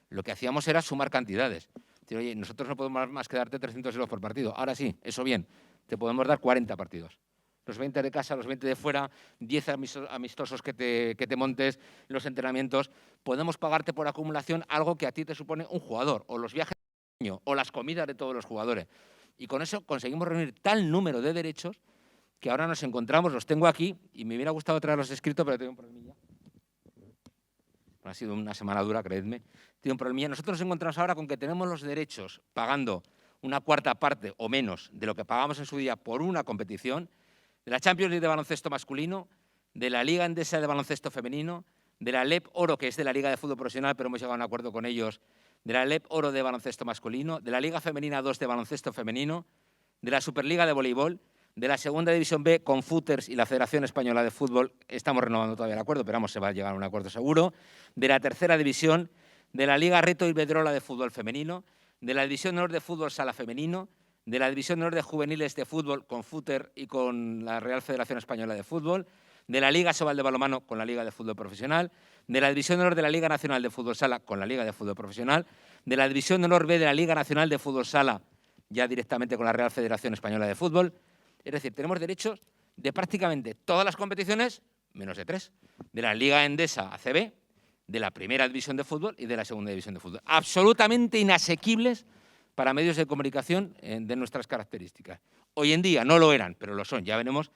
Lo que hacíamos era sumar cantidades. Decir, oye, nosotros no podemos más que darte 300 euros por partido. Ahora sí, eso bien, te podemos dar 40 partidos. Los 20 de casa, los 20 de fuera, 10 amistosos que te montes, los entrenamientos. Podemos pagarte por acumulación algo que a ti te supone un jugador, o los viajes del año, o las comidas de todos los jugadores. Y con eso conseguimos reunir tal número de derechos que ahora nos encontramos, los tengo aquí, y me hubiera gustado traerlos escritos, pero tengo un problemilla. Ha sido una semana dura, creedme. Tengo un problemilla. Nosotros nos encontramos ahora con que tenemos los derechos pagando una cuarta parte o menos de lo que pagamos en su día por una competición, de la Champions League de baloncesto masculino, de la Liga Endesa de baloncesto femenino, de la LEP Oro, que es de la Liga de Fútbol Profesional, pero hemos llegado a un acuerdo con ellos, de la LEP Oro de baloncesto masculino, de la Liga Femenina 2 de baloncesto femenino, de la Superliga de voleibol, de la Segunda División B con Footers y la Federación Española de Fútbol, estamos renovando todavía el acuerdo, pero vamos, se va a llegar a un acuerdo seguro, de la Tercera División, de la Liga Reto Iberdrola de fútbol femenino, de la División de Honor de Fútbol Sala femenino, de la División de Honor de Juveniles de Fútbol con Footer y con la Real Federación Española de Fútbol, de la Liga Sobal de Balonmano con la Liga de Fútbol Profesional, de la División de Honor de la Liga Nacional de Fútbol Sala con la Liga de Fútbol Profesional, de la División de Honor B de la Liga Nacional de Fútbol Sala, ya directamente con la Real Federación Española de Fútbol. Es decir, tenemos derechos de prácticamente todas las competiciones, menos de 3, de la Liga Endesa ACB, de la Primera División de Fútbol y de la Segunda División de Fútbol. Absolutamente inasequibles para medios de comunicación de nuestras características. Hoy en día no lo eran, pero lo son. Ya veremos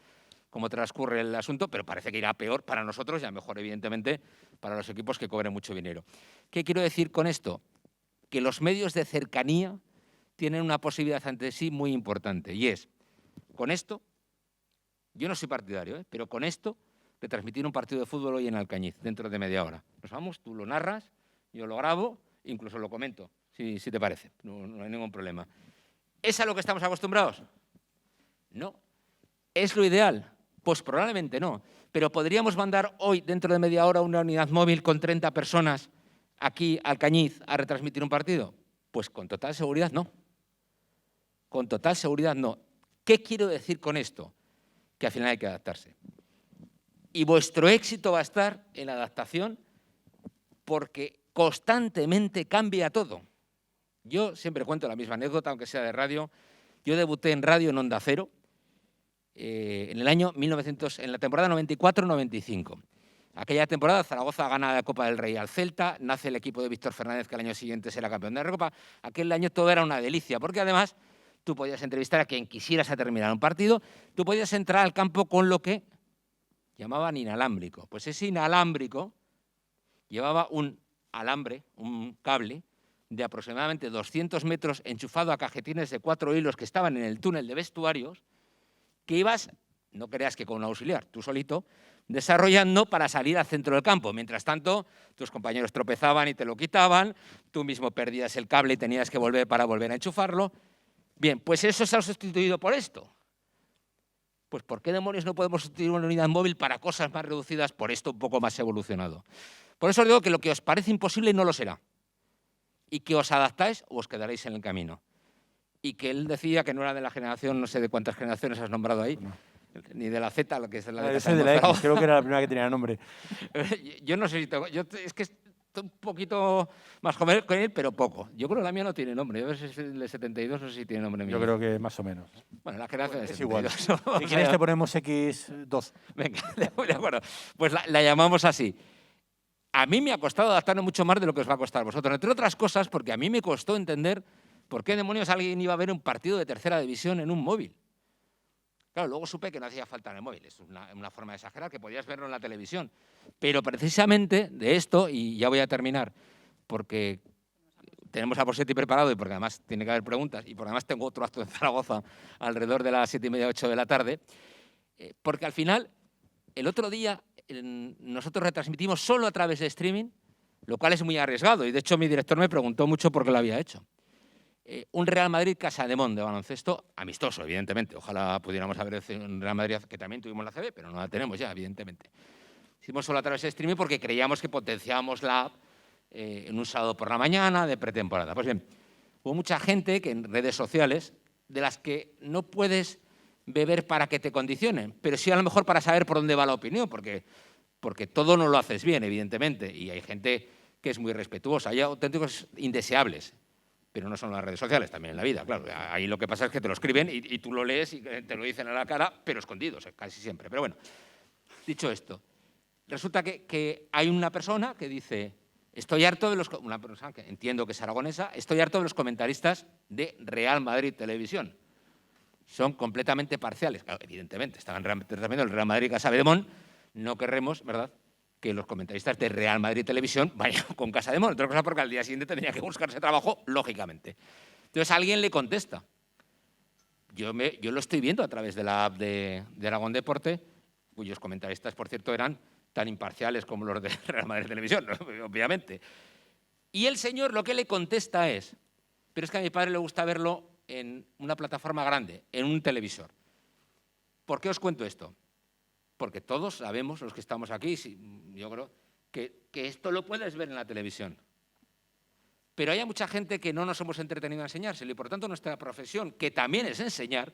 cómo transcurre el asunto, pero parece que irá peor para nosotros, ya mejor, evidentemente, para los equipos que cobren mucho dinero. ¿Qué quiero decir con esto? Que los medios de cercanía tienen una posibilidad ante sí muy importante, y es, con esto, yo no soy partidario, pero con esto, retransmitir un partido de fútbol hoy en Alcañiz, dentro de media hora. Nos vamos, tú lo narras, yo lo grabo, incluso lo comento, si te parece, no hay ningún problema. ¿Es a lo que estamos acostumbrados? No. ¿Es lo ideal? Pues probablemente no. Pero ¿podríamos mandar hoy, dentro de media hora, una unidad móvil con 30 personas aquí a Alcañiz a retransmitir un partido? Pues con total seguridad no. Con total seguridad no. ¿Qué quiero decir con esto? Que al final hay que adaptarse. Y vuestro éxito va a estar en la adaptación porque constantemente cambia todo. Yo siempre cuento la misma anécdota, aunque sea de radio. Yo debuté en radio en Onda Cero en el año 1900, en la temporada 94-95. Aquella temporada Zaragoza gana la Copa del Rey al Celta, nace el equipo de Víctor Fernández, que el año siguiente será campeón de la Recopa. Aquel año todo era una delicia, porque además tú podías entrevistar a quien quisieras a terminar un partido, tú podías entrar al campo con lo que llamaban inalámbrico. Pues ese inalámbrico llevaba un alambre, un cable, de aproximadamente 200 metros enchufado a cajetines de 4 hilos que estaban en el túnel de vestuarios, que ibas, no creas que con un auxiliar, tú solito, desarrollando para salir al centro del campo. Mientras tanto, tus compañeros tropezaban y te lo quitaban, tú mismo perdías el cable y tenías que volver para volver a enchufarlo. Bien, pues eso se ha sustituido por esto. Pues ¿por qué demonios no podemos sustituir una unidad móvil para cosas más reducidas por esto un poco más evolucionado? Por eso os digo que lo que os parece imposible no lo será. Y que os adaptáis o os quedaréis en el camino. Y que él decía que no era de la generación, no sé de cuántas generaciones has nombrado ahí, no. Ni de la Z, lo que es la de Ese de la X, creo que era la primera que tenía nombre. Yo no sé si tengo, es que estoy un poquito más joven con él, pero poco. Yo creo que la mía no tiene nombre. Yo es el de 72, no sé si tiene nombre mío. Yo creo que más o menos. Bueno, la generación pues es igual. Si quieres te ponemos X2. Venga, de acuerdo. Pues la llamamos así. A mí me ha costado adaptarme mucho más de lo que os va a costar a vosotros, entre otras cosas porque a mí me costó entender ¿Por qué demonios alguien iba a ver un partido de tercera división en un móvil? Claro, luego supe que no hacía falta en el móvil, es una forma de exagerar, que podías verlo en la televisión. Pero precisamente de esto, y ya voy a terminar, porque tenemos a Ponseti preparado y porque además tiene que haber preguntas, y porque además tengo otro acto en Zaragoza alrededor de las 7:30, 8 de la tarde, porque al final, el otro día, nosotros retransmitimos solo a través de streaming, lo cual es muy arriesgado, y de hecho mi director me preguntó mucho por qué lo había hecho. Un Real Madrid-Casademont de baloncesto, amistoso, evidentemente. Ojalá pudiéramos haber hecho un Real Madrid, que también tuvimos la CB, pero no la tenemos ya, evidentemente. Hicimos solo a través de streaming porque creíamos que potenciábamos la app en un sábado por la mañana de pretemporada. Pues bien, hubo mucha gente que en redes sociales, de las que no puedes beber para que te condicionen, pero sí a lo mejor para saber por dónde va la opinión, porque todo no lo haces bien, evidentemente, y hay gente que es muy respetuosa. Hay auténticos indeseables, pero no son las redes sociales, también en la vida, claro. Ahí lo que pasa es que te lo escriben y tú lo lees y te lo dicen a la cara, pero escondidos, casi siempre. Pero bueno, dicho esto, resulta que hay una persona que dice, una persona que entiendo que es aragonesa, estoy harto de los comentaristas de Real Madrid Televisión. Son completamente parciales. Claro, evidentemente, estaban transmitiendo el Real Madrid-Casademont, no querremos, ¿verdad?, que los comentaristas de Real Madrid Televisión vayan con Casademont. Otra cosa porque al día siguiente tendría que buscarse trabajo, lógicamente. Entonces alguien le contesta. Yo lo estoy viendo a través de la app de Aragón Deporte, cuyos comentaristas, por cierto, eran tan imparciales como los de Real Madrid Televisión, ¿no? Obviamente. Y el señor lo que le contesta es, pero es que a mi padre le gusta verlo en una plataforma grande, en un televisor. ¿Por qué os cuento esto? Porque todos sabemos, los que estamos aquí, yo creo, que esto lo puedes ver en la televisión. Pero hay mucha gente que no nos hemos entretenido a enseñárselo y, por tanto, nuestra profesión, que también es enseñar,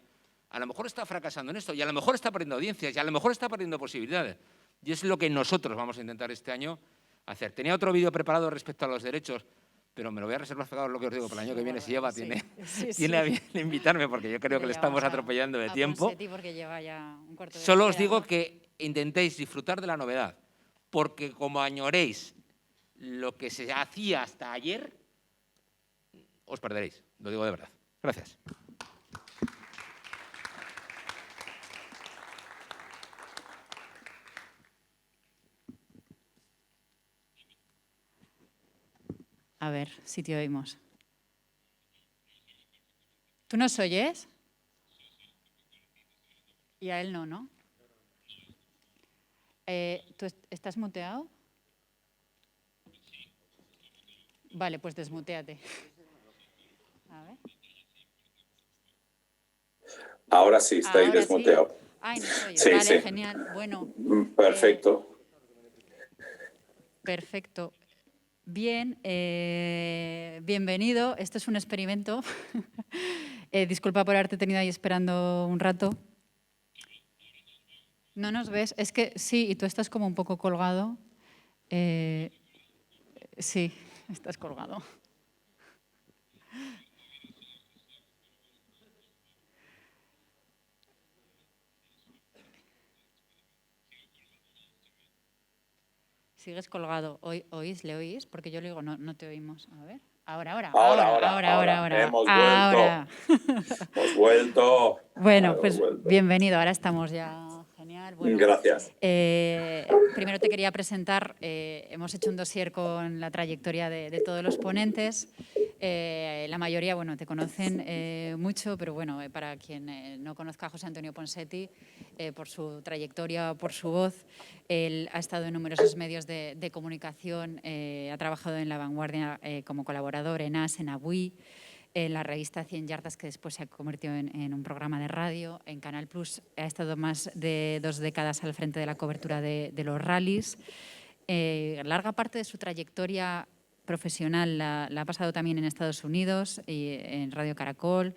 a lo mejor está fracasando en esto y a lo mejor está perdiendo audiencias y a lo mejor está perdiendo posibilidades. Y es lo que nosotros vamos a intentar este año hacer. Tenía otro vídeo preparado respecto a los derechos, pero me lo voy a reservar, lo que os digo, para el año que viene, si lleva, tiene a bien invitarme, porque yo creo que le estamos atropellando de tiempo. Solo os digo que intentéis disfrutar de la novedad, porque como añoréis lo que se hacía hasta ayer, os perderéis, lo digo de verdad. Gracias. A ver si te oímos. ¿Tú nos oyes? Y a él no, ¿no? ¿Tú estás muteado? Vale, pues desmuteate. A ver. Ahora sí, está ahí desmuteado. Sí. Ay, no soy yo. Sí, vale, sí. Genial. Bueno. Perfecto. Perfecto. Bien, bienvenido. Esto es un experimento. Disculpa por haberte tenido ahí esperando un rato. ¿No nos ves? Es que sí, y tú estás como un poco colgado. Sí, estás colgado. Sigues colgado. ¿Oís? ¿Le oís? Porque yo le digo, no te oímos. A ver. Ahora. Hemos vuelto. Bueno, pues bienvenido. Ahora estamos ya. Genial. Bueno, gracias. Primero te quería presentar. Hemos hecho un dossier con la trayectoria de todos los ponentes. La mayoría, bueno, te conocen mucho, pero bueno, para quien no conozca a José Antonio Ponseti, por su trayectoria, por su voz, él ha estado en numerosos medios de comunicación, ha trabajado en La Vanguardia como colaborador, en AS, en Avui, en la revista 100 Yardas, que después se convirtió en un programa de radio, en Canal Plus, ha estado más de 2 décadas al frente de la cobertura de los rallies. Larga parte de su trayectoria profesional la ha pasado también en Estados Unidos, y en Radio Caracol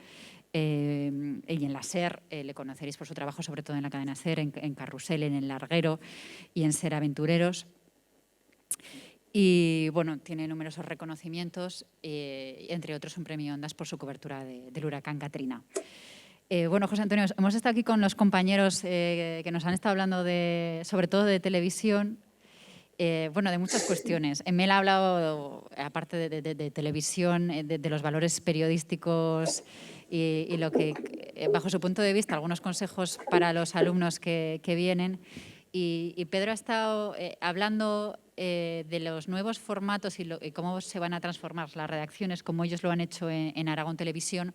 y en la SER. Le conoceréis por su trabajo, sobre todo en la cadena SER, en Carrusel, en El Larguero y en SER Aventureros. Y bueno, tiene numerosos reconocimientos, entre otros un premio Ondas por su cobertura del huracán Katrina. Bueno, José Antonio, hemos estado aquí con los compañeros que nos han estado hablando sobre todo de televisión. Bueno, de muchas cuestiones. Mel ha hablado, aparte de televisión, de los valores periodísticos y lo que, bajo su punto de vista, algunos consejos para los alumnos que vienen. Y Pedro ha estado hablando de los nuevos formatos y cómo se van a transformar las redacciones, como ellos lo han hecho en Aragón Televisión,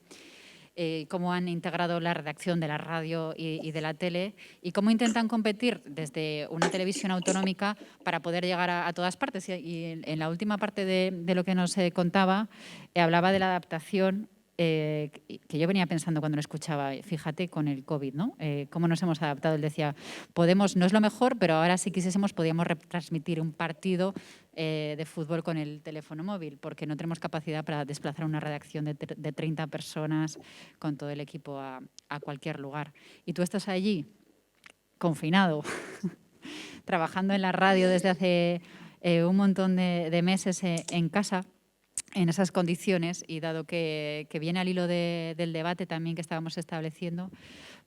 cómo han integrado la redacción de la radio y de la tele y cómo intentan competir desde una televisión autonómica para poder llegar a todas partes. Y en la última parte de lo que nos contaba, hablaba de la adaptación que yo venía pensando cuando lo escuchaba, fíjate, con el COVID, ¿no? Cómo nos hemos adaptado. Él decía, no es lo mejor, pero ahora si quisiésemos podíamos retransmitir un partido de fútbol con el teléfono móvil, porque no tenemos capacidad para desplazar una redacción de 30 personas con todo el equipo a cualquier lugar. Y tú estás allí, confinado, trabajando en la radio desde hace un montón de meses en casa, en esas condiciones, y dado que viene al hilo del debate también que estábamos estableciendo,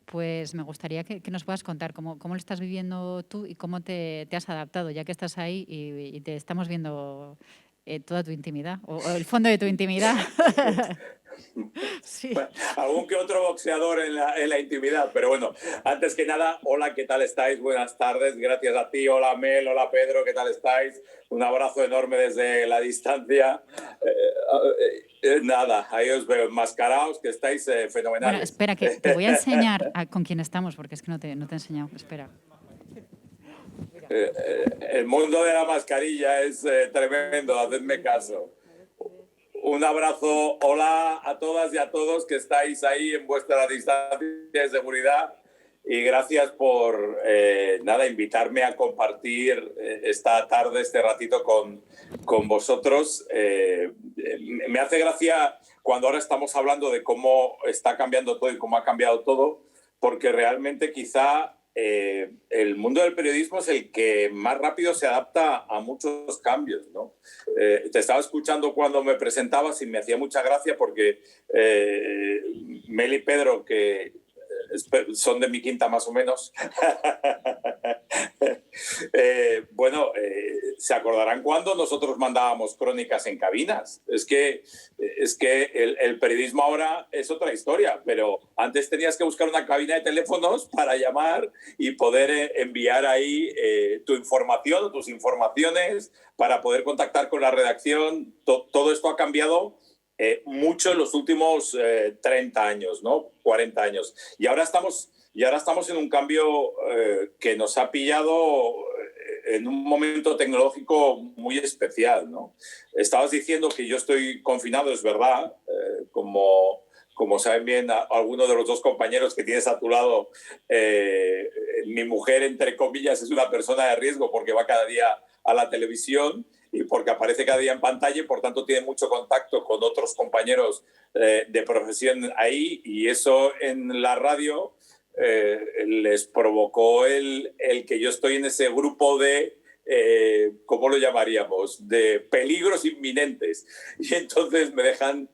pues me gustaría que nos puedas contar cómo lo estás viviendo tú y cómo te has adaptado, ya que estás ahí y te estamos viendo toda tu intimidad, o el fondo de tu intimidad. Sí. Bueno, algún que otro boxeador en la intimidad, pero bueno, antes que nada, hola, ¿qué tal estáis? Buenas tardes, gracias a ti, hola Mel, hola Pedro, ¿qué tal estáis? Un abrazo enorme desde la distancia. Nada, ahí os veo enmascarados, que estáis fenomenales. Bueno, espera, que te voy a enseñar con quién estamos, porque es que no te he enseñado, espera. El mundo de la mascarilla es tremendo, hacedme caso. Un abrazo, hola a todas y a todos que estáis ahí en vuestra distancia de seguridad y gracias por invitarme a compartir esta tarde, este ratito con vosotros. Me hace gracia cuando ahora estamos hablando de cómo está cambiando todo y cómo ha cambiado todo, porque realmente quizá el mundo del periodismo es el que más rápido se adapta a muchos cambios, ¿no? Te estaba escuchando cuando me presentabas y me hacía mucha gracia porque Mel y Pedro, que son de mi quinta más o menos, se acordarán cuando nosotros mandábamos crónicas en cabinas. Es que el periodismo ahora es otra historia, pero antes tenías que buscar una cabina de teléfonos para llamar y poder enviar ahí tu información o tus informaciones para poder contactar con la redacción. Todo esto ha cambiado mucho en los últimos 30 años, ¿no? 40 años. Y ahora estamos en un cambio que nos ha pillado en un momento tecnológico muy especial, ¿no? Estabas diciendo que yo estoy confinado, es verdad, como saben bien algunos de los dos compañeros que tienes a tu lado, mi mujer, entre comillas, es una persona de riesgo porque va cada día a la televisión y porque aparece cada día en pantalla y por tanto tiene mucho contacto con otros compañeros de profesión ahí, y eso en la radio les provocó el que yo estoy en ese grupo de, ¿cómo lo llamaríamos?, de peligros inminentes, y entonces me dejan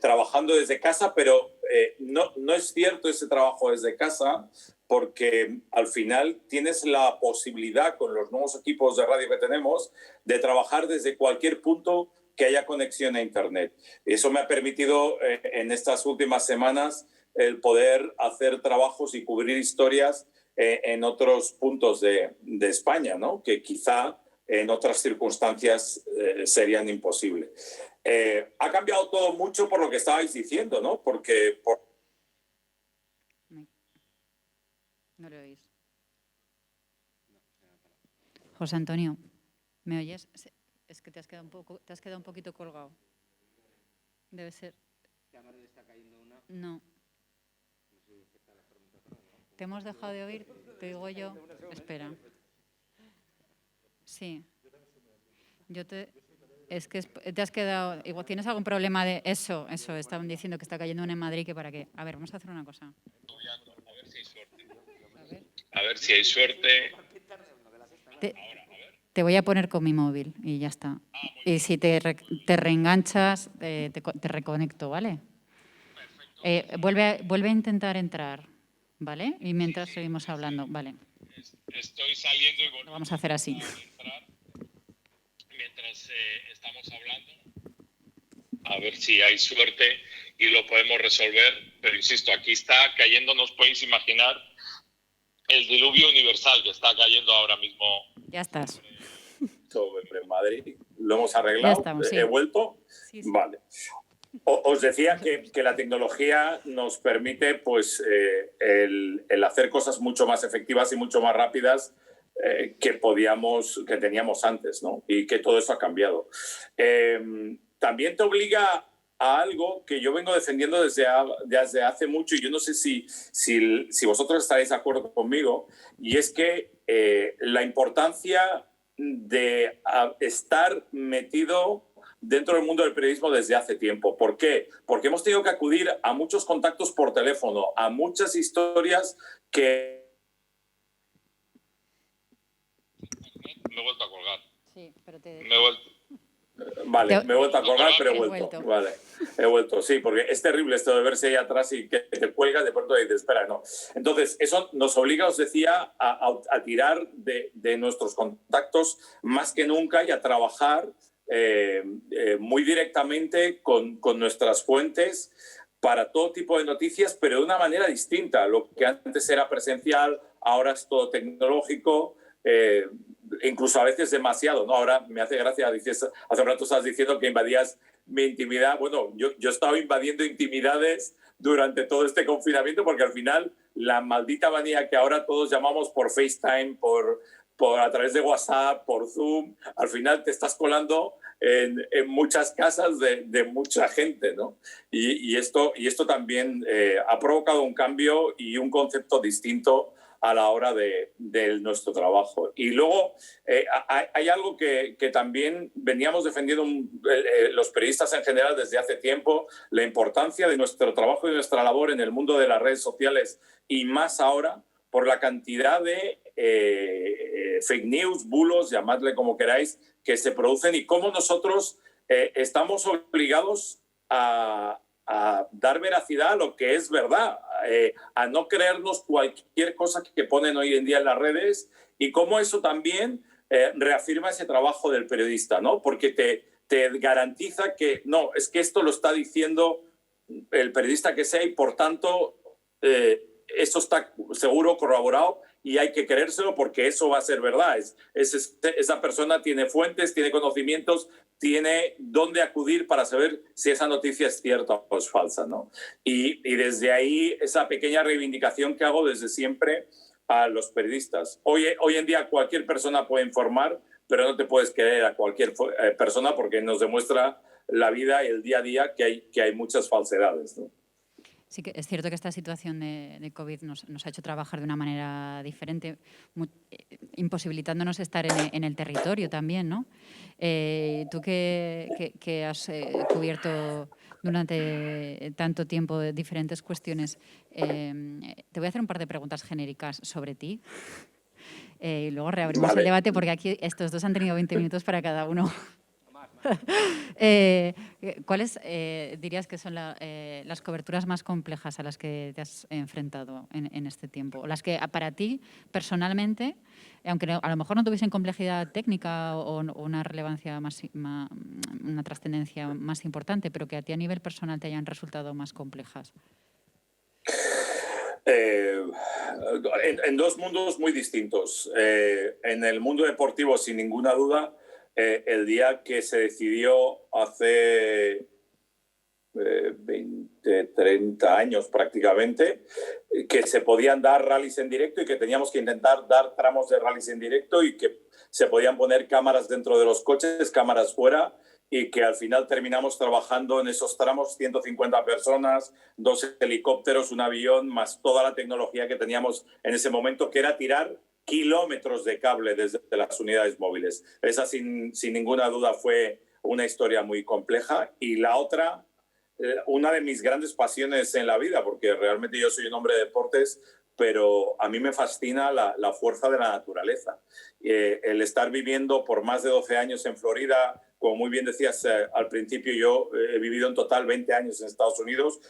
trabajando desde casa, pero no es cierto ese trabajo desde casa, porque al final tienes la posibilidad, con los nuevos equipos de radio que tenemos, de trabajar desde cualquier punto que haya conexión a Internet. Eso me ha permitido en estas últimas semanas el poder hacer trabajos y cubrir historias en otros puntos de España, ¿no? Que quizá en otras circunstancias serían imposibles. Ha cambiado todo mucho por lo que estabais diciendo, ¿no? Porque... No lo oís. José Antonio, ¿me oyes? Es que te has quedado un poquito colgado. Debe ser. No. ¿Te hemos dejado de oír? Te digo yo. Espera. Sí. Es que te has quedado... Igual tienes algún problema de... Eso. Estaban diciendo que está cayendo una en Madrid, que para qué. A ver, vamos a hacer una cosa. A ver si hay suerte. Te voy a poner con mi móvil y ya está. Y si te reenganchas, te reconecto, ¿vale? Vuelve a intentar entrar, ¿vale? Y mientras seguimos hablando, ¿vale? Estoy saliendo y lo vamos a hacer así. mientras estamos hablando, a ver si hay suerte y lo podemos resolver. Pero insisto, aquí está cayendo, no os podéis imaginar el diluvio universal que está cayendo ahora mismo. Ya estás. En Madrid. Lo hemos arreglado. Ya estamos, sí. ¿He vuelto? Sí, sí. Vale. Os decía que la tecnología nos permite pues, el hacer cosas mucho más efectivas y mucho más rápidas que teníamos antes, ¿no? Y que todo eso ha cambiado. También te obliga a algo que yo vengo defendiendo desde hace mucho, y yo no sé si vosotros estaréis de acuerdo conmigo, y es que la importancia de estar metido dentro del mundo del periodismo desde hace tiempo. ¿Por qué? Porque hemos tenido que acudir a muchos contactos por teléfono, a muchas historias que... Me he vuelto a colgar. Sí, pero Vale, me he vuelto a colgar, pero he vuelto. vuelto. Vale, he vuelto, sí, porque es terrible esto de verse ahí atrás y que te cuelgas, de pronto y dices, espera, no. Entonces, eso nos obliga, os decía, a tirar de nuestros contactos más que nunca y a trabajar muy directamente con nuestras fuentes para todo tipo de noticias, pero de una manera distinta. Lo que antes era presencial, ahora es todo tecnológico, incluso a veces demasiado, ¿no? Ahora me hace gracia, dices, hace un rato estabas diciendo que invadías mi intimidad. Bueno, yo he estado invadiendo intimidades durante todo este confinamiento, porque al final la maldita manía que ahora todos llamamos por FaceTime, a través de WhatsApp, por Zoom, al final te estás colando en muchas casas de mucha gente, ¿no? Y esto también ha provocado un cambio y un concepto distinto a la hora de nuestro trabajo. Y luego hay algo que también veníamos defendiendo los periodistas en general desde hace tiempo, la importancia de nuestro trabajo y nuestra labor en el mundo de las redes sociales, y más ahora por la cantidad de fake news, bulos, llamadle como queráis, que se producen, y cómo nosotros estamos obligados a dar veracidad a lo que es verdad, a no creernos cualquier cosa que ponen hoy en día en las redes, y cómo eso también reafirma ese trabajo del periodista, ¿no? Porque te garantiza que no, es que esto lo está diciendo el periodista que sea, y por tanto eso está seguro, corroborado, y hay que creérselo porque eso va a ser verdad. Esa persona tiene fuentes, tiene conocimientos, tiene dónde acudir para saber si esa noticia es cierta o es falsa, ¿no? Y desde ahí, esa pequeña reivindicación que hago desde siempre a los periodistas. Hoy en día cualquier persona puede informar, pero no te puedes creer a cualquier persona, porque nos demuestra la vida y el día a día que hay muchas falsedades, ¿no? Sí que es cierto que esta situación de COVID nos ha hecho trabajar de una manera diferente, imposibilitándonos estar en el territorio también, ¿no? Tú que has cubierto durante tanto tiempo diferentes cuestiones, te voy a hacer un par de preguntas genéricas sobre ti. Y luego reabrimos el debate, porque aquí estos dos han tenido 20 minutos para cada uno. ¿Cuáles dirías que son las coberturas más complejas a las que te has enfrentado en este tiempo? O las que para ti, personalmente, aunque a lo mejor no tuviesen complejidad técnica o una relevancia una trascendencia más importante, pero que a ti a nivel personal te hayan resultado más complejas. En dos mundos muy distintos. En el mundo deportivo, sin ninguna duda, el día que se decidió hace 20, 30 años prácticamente, que se podían dar rallies en directo y que teníamos que intentar dar tramos de rallies en directo, y que se podían poner cámaras dentro de los coches, cámaras fuera, y que al final terminamos trabajando en esos tramos 150 personas, 2 helicópteros, un avión, más toda la tecnología que teníamos en ese momento, que era tirar kilómetros de cable desde las unidades móviles. Esa, sin ninguna duda, fue una historia muy compleja. Y la otra, una de mis grandes pasiones en la vida, porque realmente yo soy un hombre de deportes, pero a mí me fascina la fuerza de la naturaleza. El estar viviendo por más de 12 años en Florida, como muy bien decías al principio, yo he vivido en total 20 años en Estados Unidos.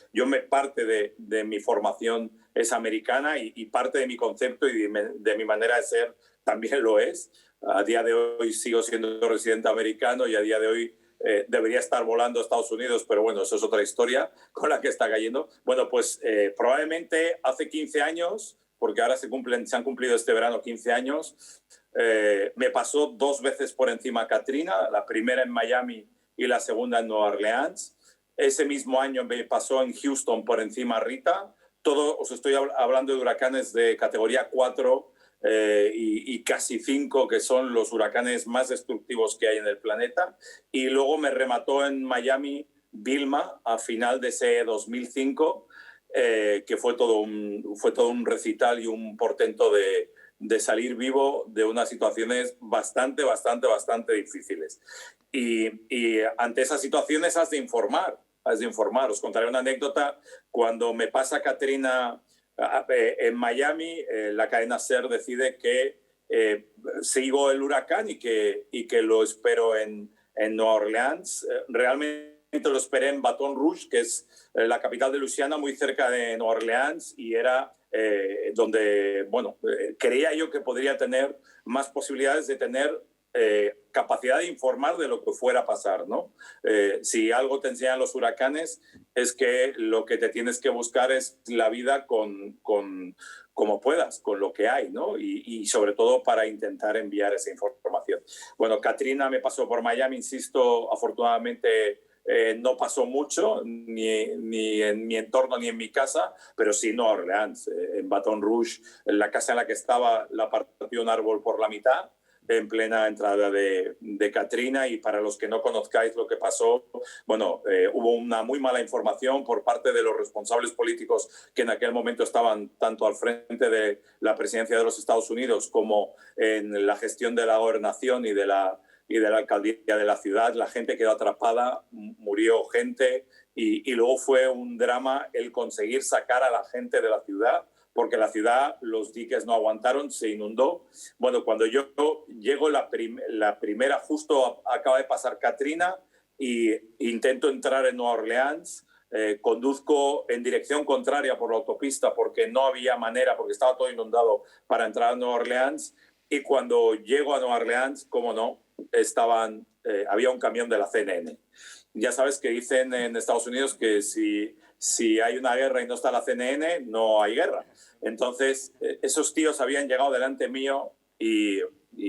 Parte de mi formación es americana, y parte de mi concepto y de mi manera de ser también lo es. A día de hoy sigo siendo residente americano y a día de hoy debería estar volando a Estados Unidos, pero bueno, eso es otra historia con la que está cayendo. Bueno, pues probablemente hace 15 años, porque ahora se han cumplido este verano 15 años, me pasó 2 veces por encima Katrina, la primera en Miami y la segunda en Nueva Orleans. Ese mismo año me pasó en Houston por encima Rita. Os estoy hablando de huracanes de categoría 4 y casi 5, que son los huracanes más destructivos que hay en el planeta. Y luego me remató en Miami Vilma a final de ese 2005, que fue todo un recital y un portento de salir vivo de unas situaciones bastante difíciles. Y ante esas situaciones has de informar. Os contaré una anécdota. Cuando me pasa Katrina en Miami, la cadena SER decide que sigo el huracán y que lo espero en Nueva Orleans. Realmente lo esperé en Baton Rouge, que es la capital de Luisiana, muy cerca de Nueva Orleans, y era donde, creía yo que podría tener más posibilidades de tener capacidad de informar de lo que fuera a pasar, ¿no? Si algo te enseñan los huracanes es que lo que te tienes que buscar es la vida con como puedas, con lo que hay, ¿no? Y sobre todo para intentar enviar esa información. Bueno, Katrina me pasó por Miami, insisto, afortunadamente no pasó mucho, ni en mi entorno ni en mi casa, pero sí en Nueva Orleans, en Baton Rouge, en la casa en la que estaba, la partió un árbol por la mitad, en plena entrada de Katrina. Y para los que no conozcáis lo que pasó, hubo una muy mala información por parte de los responsables políticos que en aquel momento estaban tanto al frente de la presidencia de los Estados Unidos como en la gestión de la gobernación y de la alcaldía de la ciudad. La gente quedó atrapada, murió gente y luego fue un drama el conseguir sacar a la gente de la ciudad, porque la ciudad, los diques no aguantaron, se inundó. Bueno, cuando yo llego la primera, justo acaba de pasar Katrina, y intento entrar en Nueva Orleans, conduzco en dirección contraria por la autopista porque no había manera, porque estaba todo inundado, para entrar a Nueva Orleans. Y cuando llego a Nueva Orleans, cómo no, había un camión de la CNN. Ya sabes que dicen en Estados Unidos que si hay una guerra y no está la CNN, no hay guerra. Entonces, esos tíos habían llegado delante mío y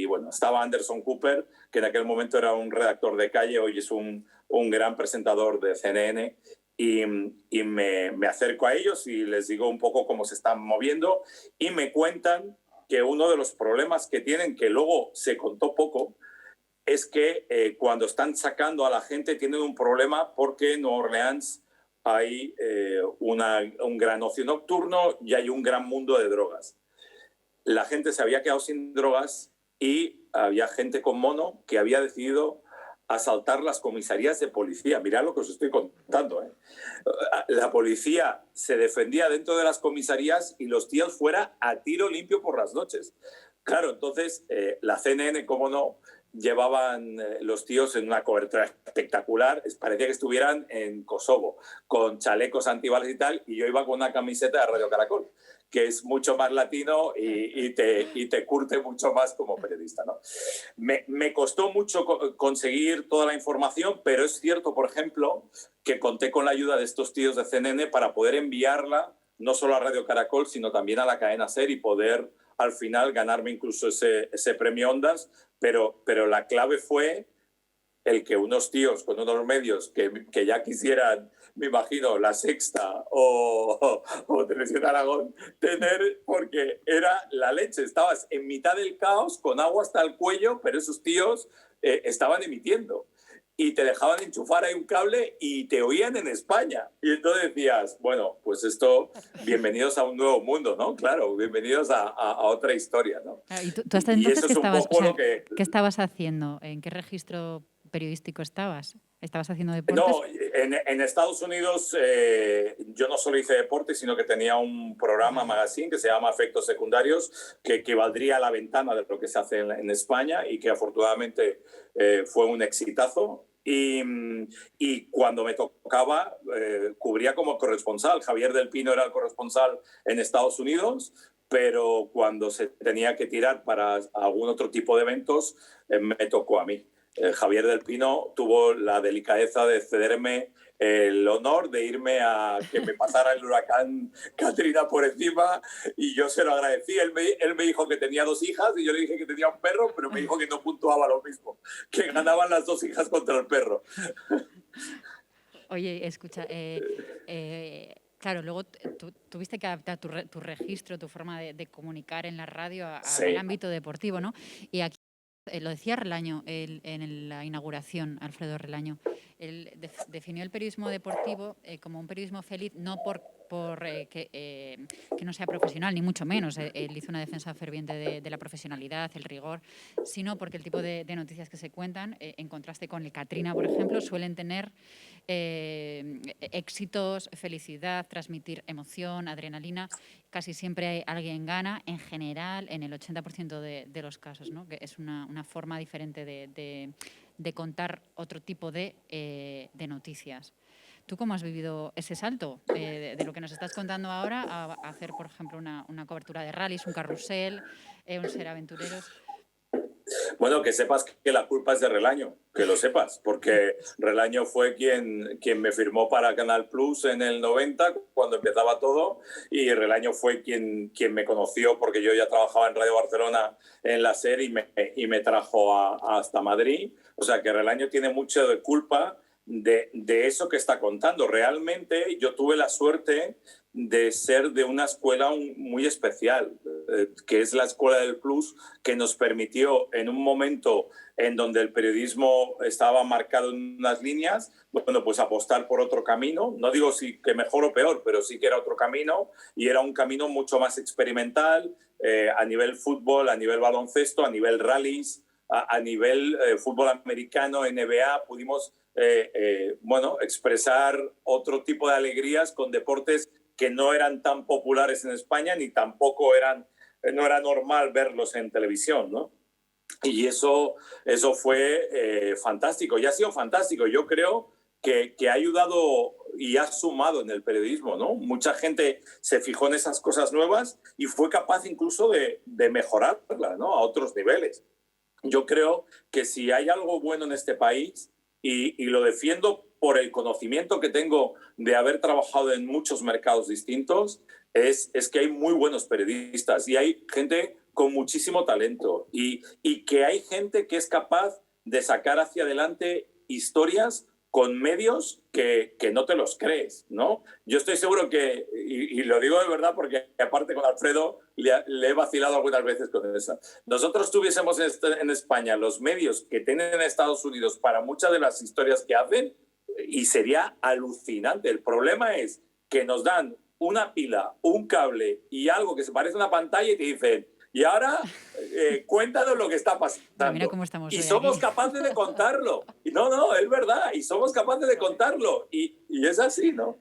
bueno, estaba Anderson Cooper, que en aquel momento era un redactor de calle, hoy es un gran presentador de CNN, y me acerco a ellos y les digo un poco cómo se están moviendo, y me cuentan que uno de los problemas que tienen, que luego se contó poco, es que cuando están sacando a la gente tienen un problema porque en Nueva Orleans hay un gran ocio nocturno y hay un gran mundo de drogas. La gente se había quedado sin drogas y había gente con mono que había decidido asaltar las comisarías de policía. Mirad lo que os estoy contando, ¿eh? La policía se defendía dentro de las comisarías y los tíos fuera a tiro limpio por las noches. Claro, entonces la CNN, cómo no, llevaban los tíos en una cobertura espectacular. Parecía que estuvieran en Kosovo, con chalecos antibalas y tal, y yo iba con una camiseta de Radio Caracol, que es mucho más latino y te curte mucho más como periodista, ¿no? Me costó mucho conseguir toda la información, pero es cierto, por ejemplo, que conté con la ayuda de estos tíos de CNN para poder enviarla no solo a Radio Caracol, sino también a la cadena SER, y poder al final ganarme incluso ese premio Ondas, pero la clave fue el que unos tíos con unos medios que ya quisieran, me imagino, La Sexta o Televisión Aragón tener, porque era la leche. Estabas en mitad del caos, con agua hasta el cuello, pero esos tíos estaban emitiendo. Y te dejaban enchufar ahí un cable y te oían en España. Y entonces decías, bueno, pues esto, bienvenidos a un nuevo mundo, ¿no? Claro, bienvenidos a otra historia, ¿no? ¿Y tú hasta entonces qué qué estabas haciendo? ¿En qué registro periodístico estabas? ¿Estabas haciendo deportes? No, en Estados Unidos yo no solo hice deporte, sino que tenía un programa magazine que se llama Efectos Secundarios, que equivaldría a La Ventana de lo que se hace en España, y que afortunadamente fue un exitazo. Y cuando me tocaba, cubría como corresponsal. Javier del Pino era el corresponsal en Estados Unidos, pero cuando se tenía que tirar para algún otro tipo de eventos, me tocó a mí. Javier del Pino tuvo la delicadeza de cederme el honor de irme a que me pasara el huracán Katrina por encima, y yo se lo agradecí. Él me dijo que tenía 2 hijas y yo le dije que tenía un perro, pero me dijo que no puntuaba lo mismo, que ganaban las 2 hijas contra el perro. Oye, escucha, claro, luego tuviste que adaptar tu registro, tu forma de comunicar en la radio al ámbito deportivo, ¿no? Y aquí lo decía Relaño en la inauguración, Alfredo Relaño. Él definió el periodismo deportivo como un periodismo feliz, no por que no sea profesional, ni mucho menos. Él hizo una defensa ferviente de la profesionalidad, el rigor, sino porque el tipo de noticias que se cuentan, en contraste con el Katrina, por ejemplo, suelen tener éxitos, felicidad, transmitir emoción, adrenalina. Casi siempre alguien gana, en general, en el 80% de los casos, ¿no? Que es una forma diferente de contar otro tipo de noticias. ¿Tú cómo has vivido ese salto de lo que nos estás contando ahora a hacer, por ejemplo, una cobertura de rallies, un carrusel, un ser aventureros? Bueno, que sepas que la culpa es de Relaño, que lo sepas, porque Relaño fue quien me firmó para Canal Plus en el 90, cuando empezaba todo, y Relaño fue quien me conoció, porque yo ya trabajaba en Radio Barcelona en la SER y me trajo hasta Madrid. O sea, que Relaño tiene mucho de culpa de eso que está contando. Realmente yo tuve la suerte de ser de una escuela muy especial, que es la Escuela del Plus, que nos permitió, en un momento en donde el periodismo estaba marcado en unas líneas, bueno, pues apostar por otro camino. No digo si que mejor o peor, pero sí que era otro camino, y era un camino mucho más experimental, a nivel fútbol, a nivel baloncesto, a nivel rallies, a nivel fútbol americano, NBA. Pudimos expresar otro tipo de alegrías con deportes que no eran tan populares en España, ni tampoco no era normal verlos en televisión, ¿no? Y eso fue fantástico, y ha sido fantástico. Yo creo que ha ayudado y ha sumado en el periodismo, ¿no? Mucha gente se fijó en esas cosas nuevas y fue capaz incluso de mejorarlas, ¿no? A otros niveles. Yo creo que si hay algo bueno en este país, y lo defiendo por el conocimiento que tengo de haber trabajado en muchos mercados distintos, es que hay muy buenos periodistas y hay gente con muchísimo talento, y que hay gente que es capaz de sacar hacia adelante historias con medios que no te los crees, ¿no? Yo estoy seguro que, y lo digo de verdad porque aparte con Alfredo le he vacilado algunas veces con eso. Nosotros tuviésemos en España los medios que tienen en Estados Unidos para muchas de las historias que hacen, y sería alucinante. El problema es que nos dan una pila, un cable y algo que se parece a una pantalla y te dicen: y ahora cuéntanos lo que está pasando. Mira cómo estamos y somos capaces de contarlo. Y no, es verdad. Y somos capaces de contarlo. Y es así, ¿no?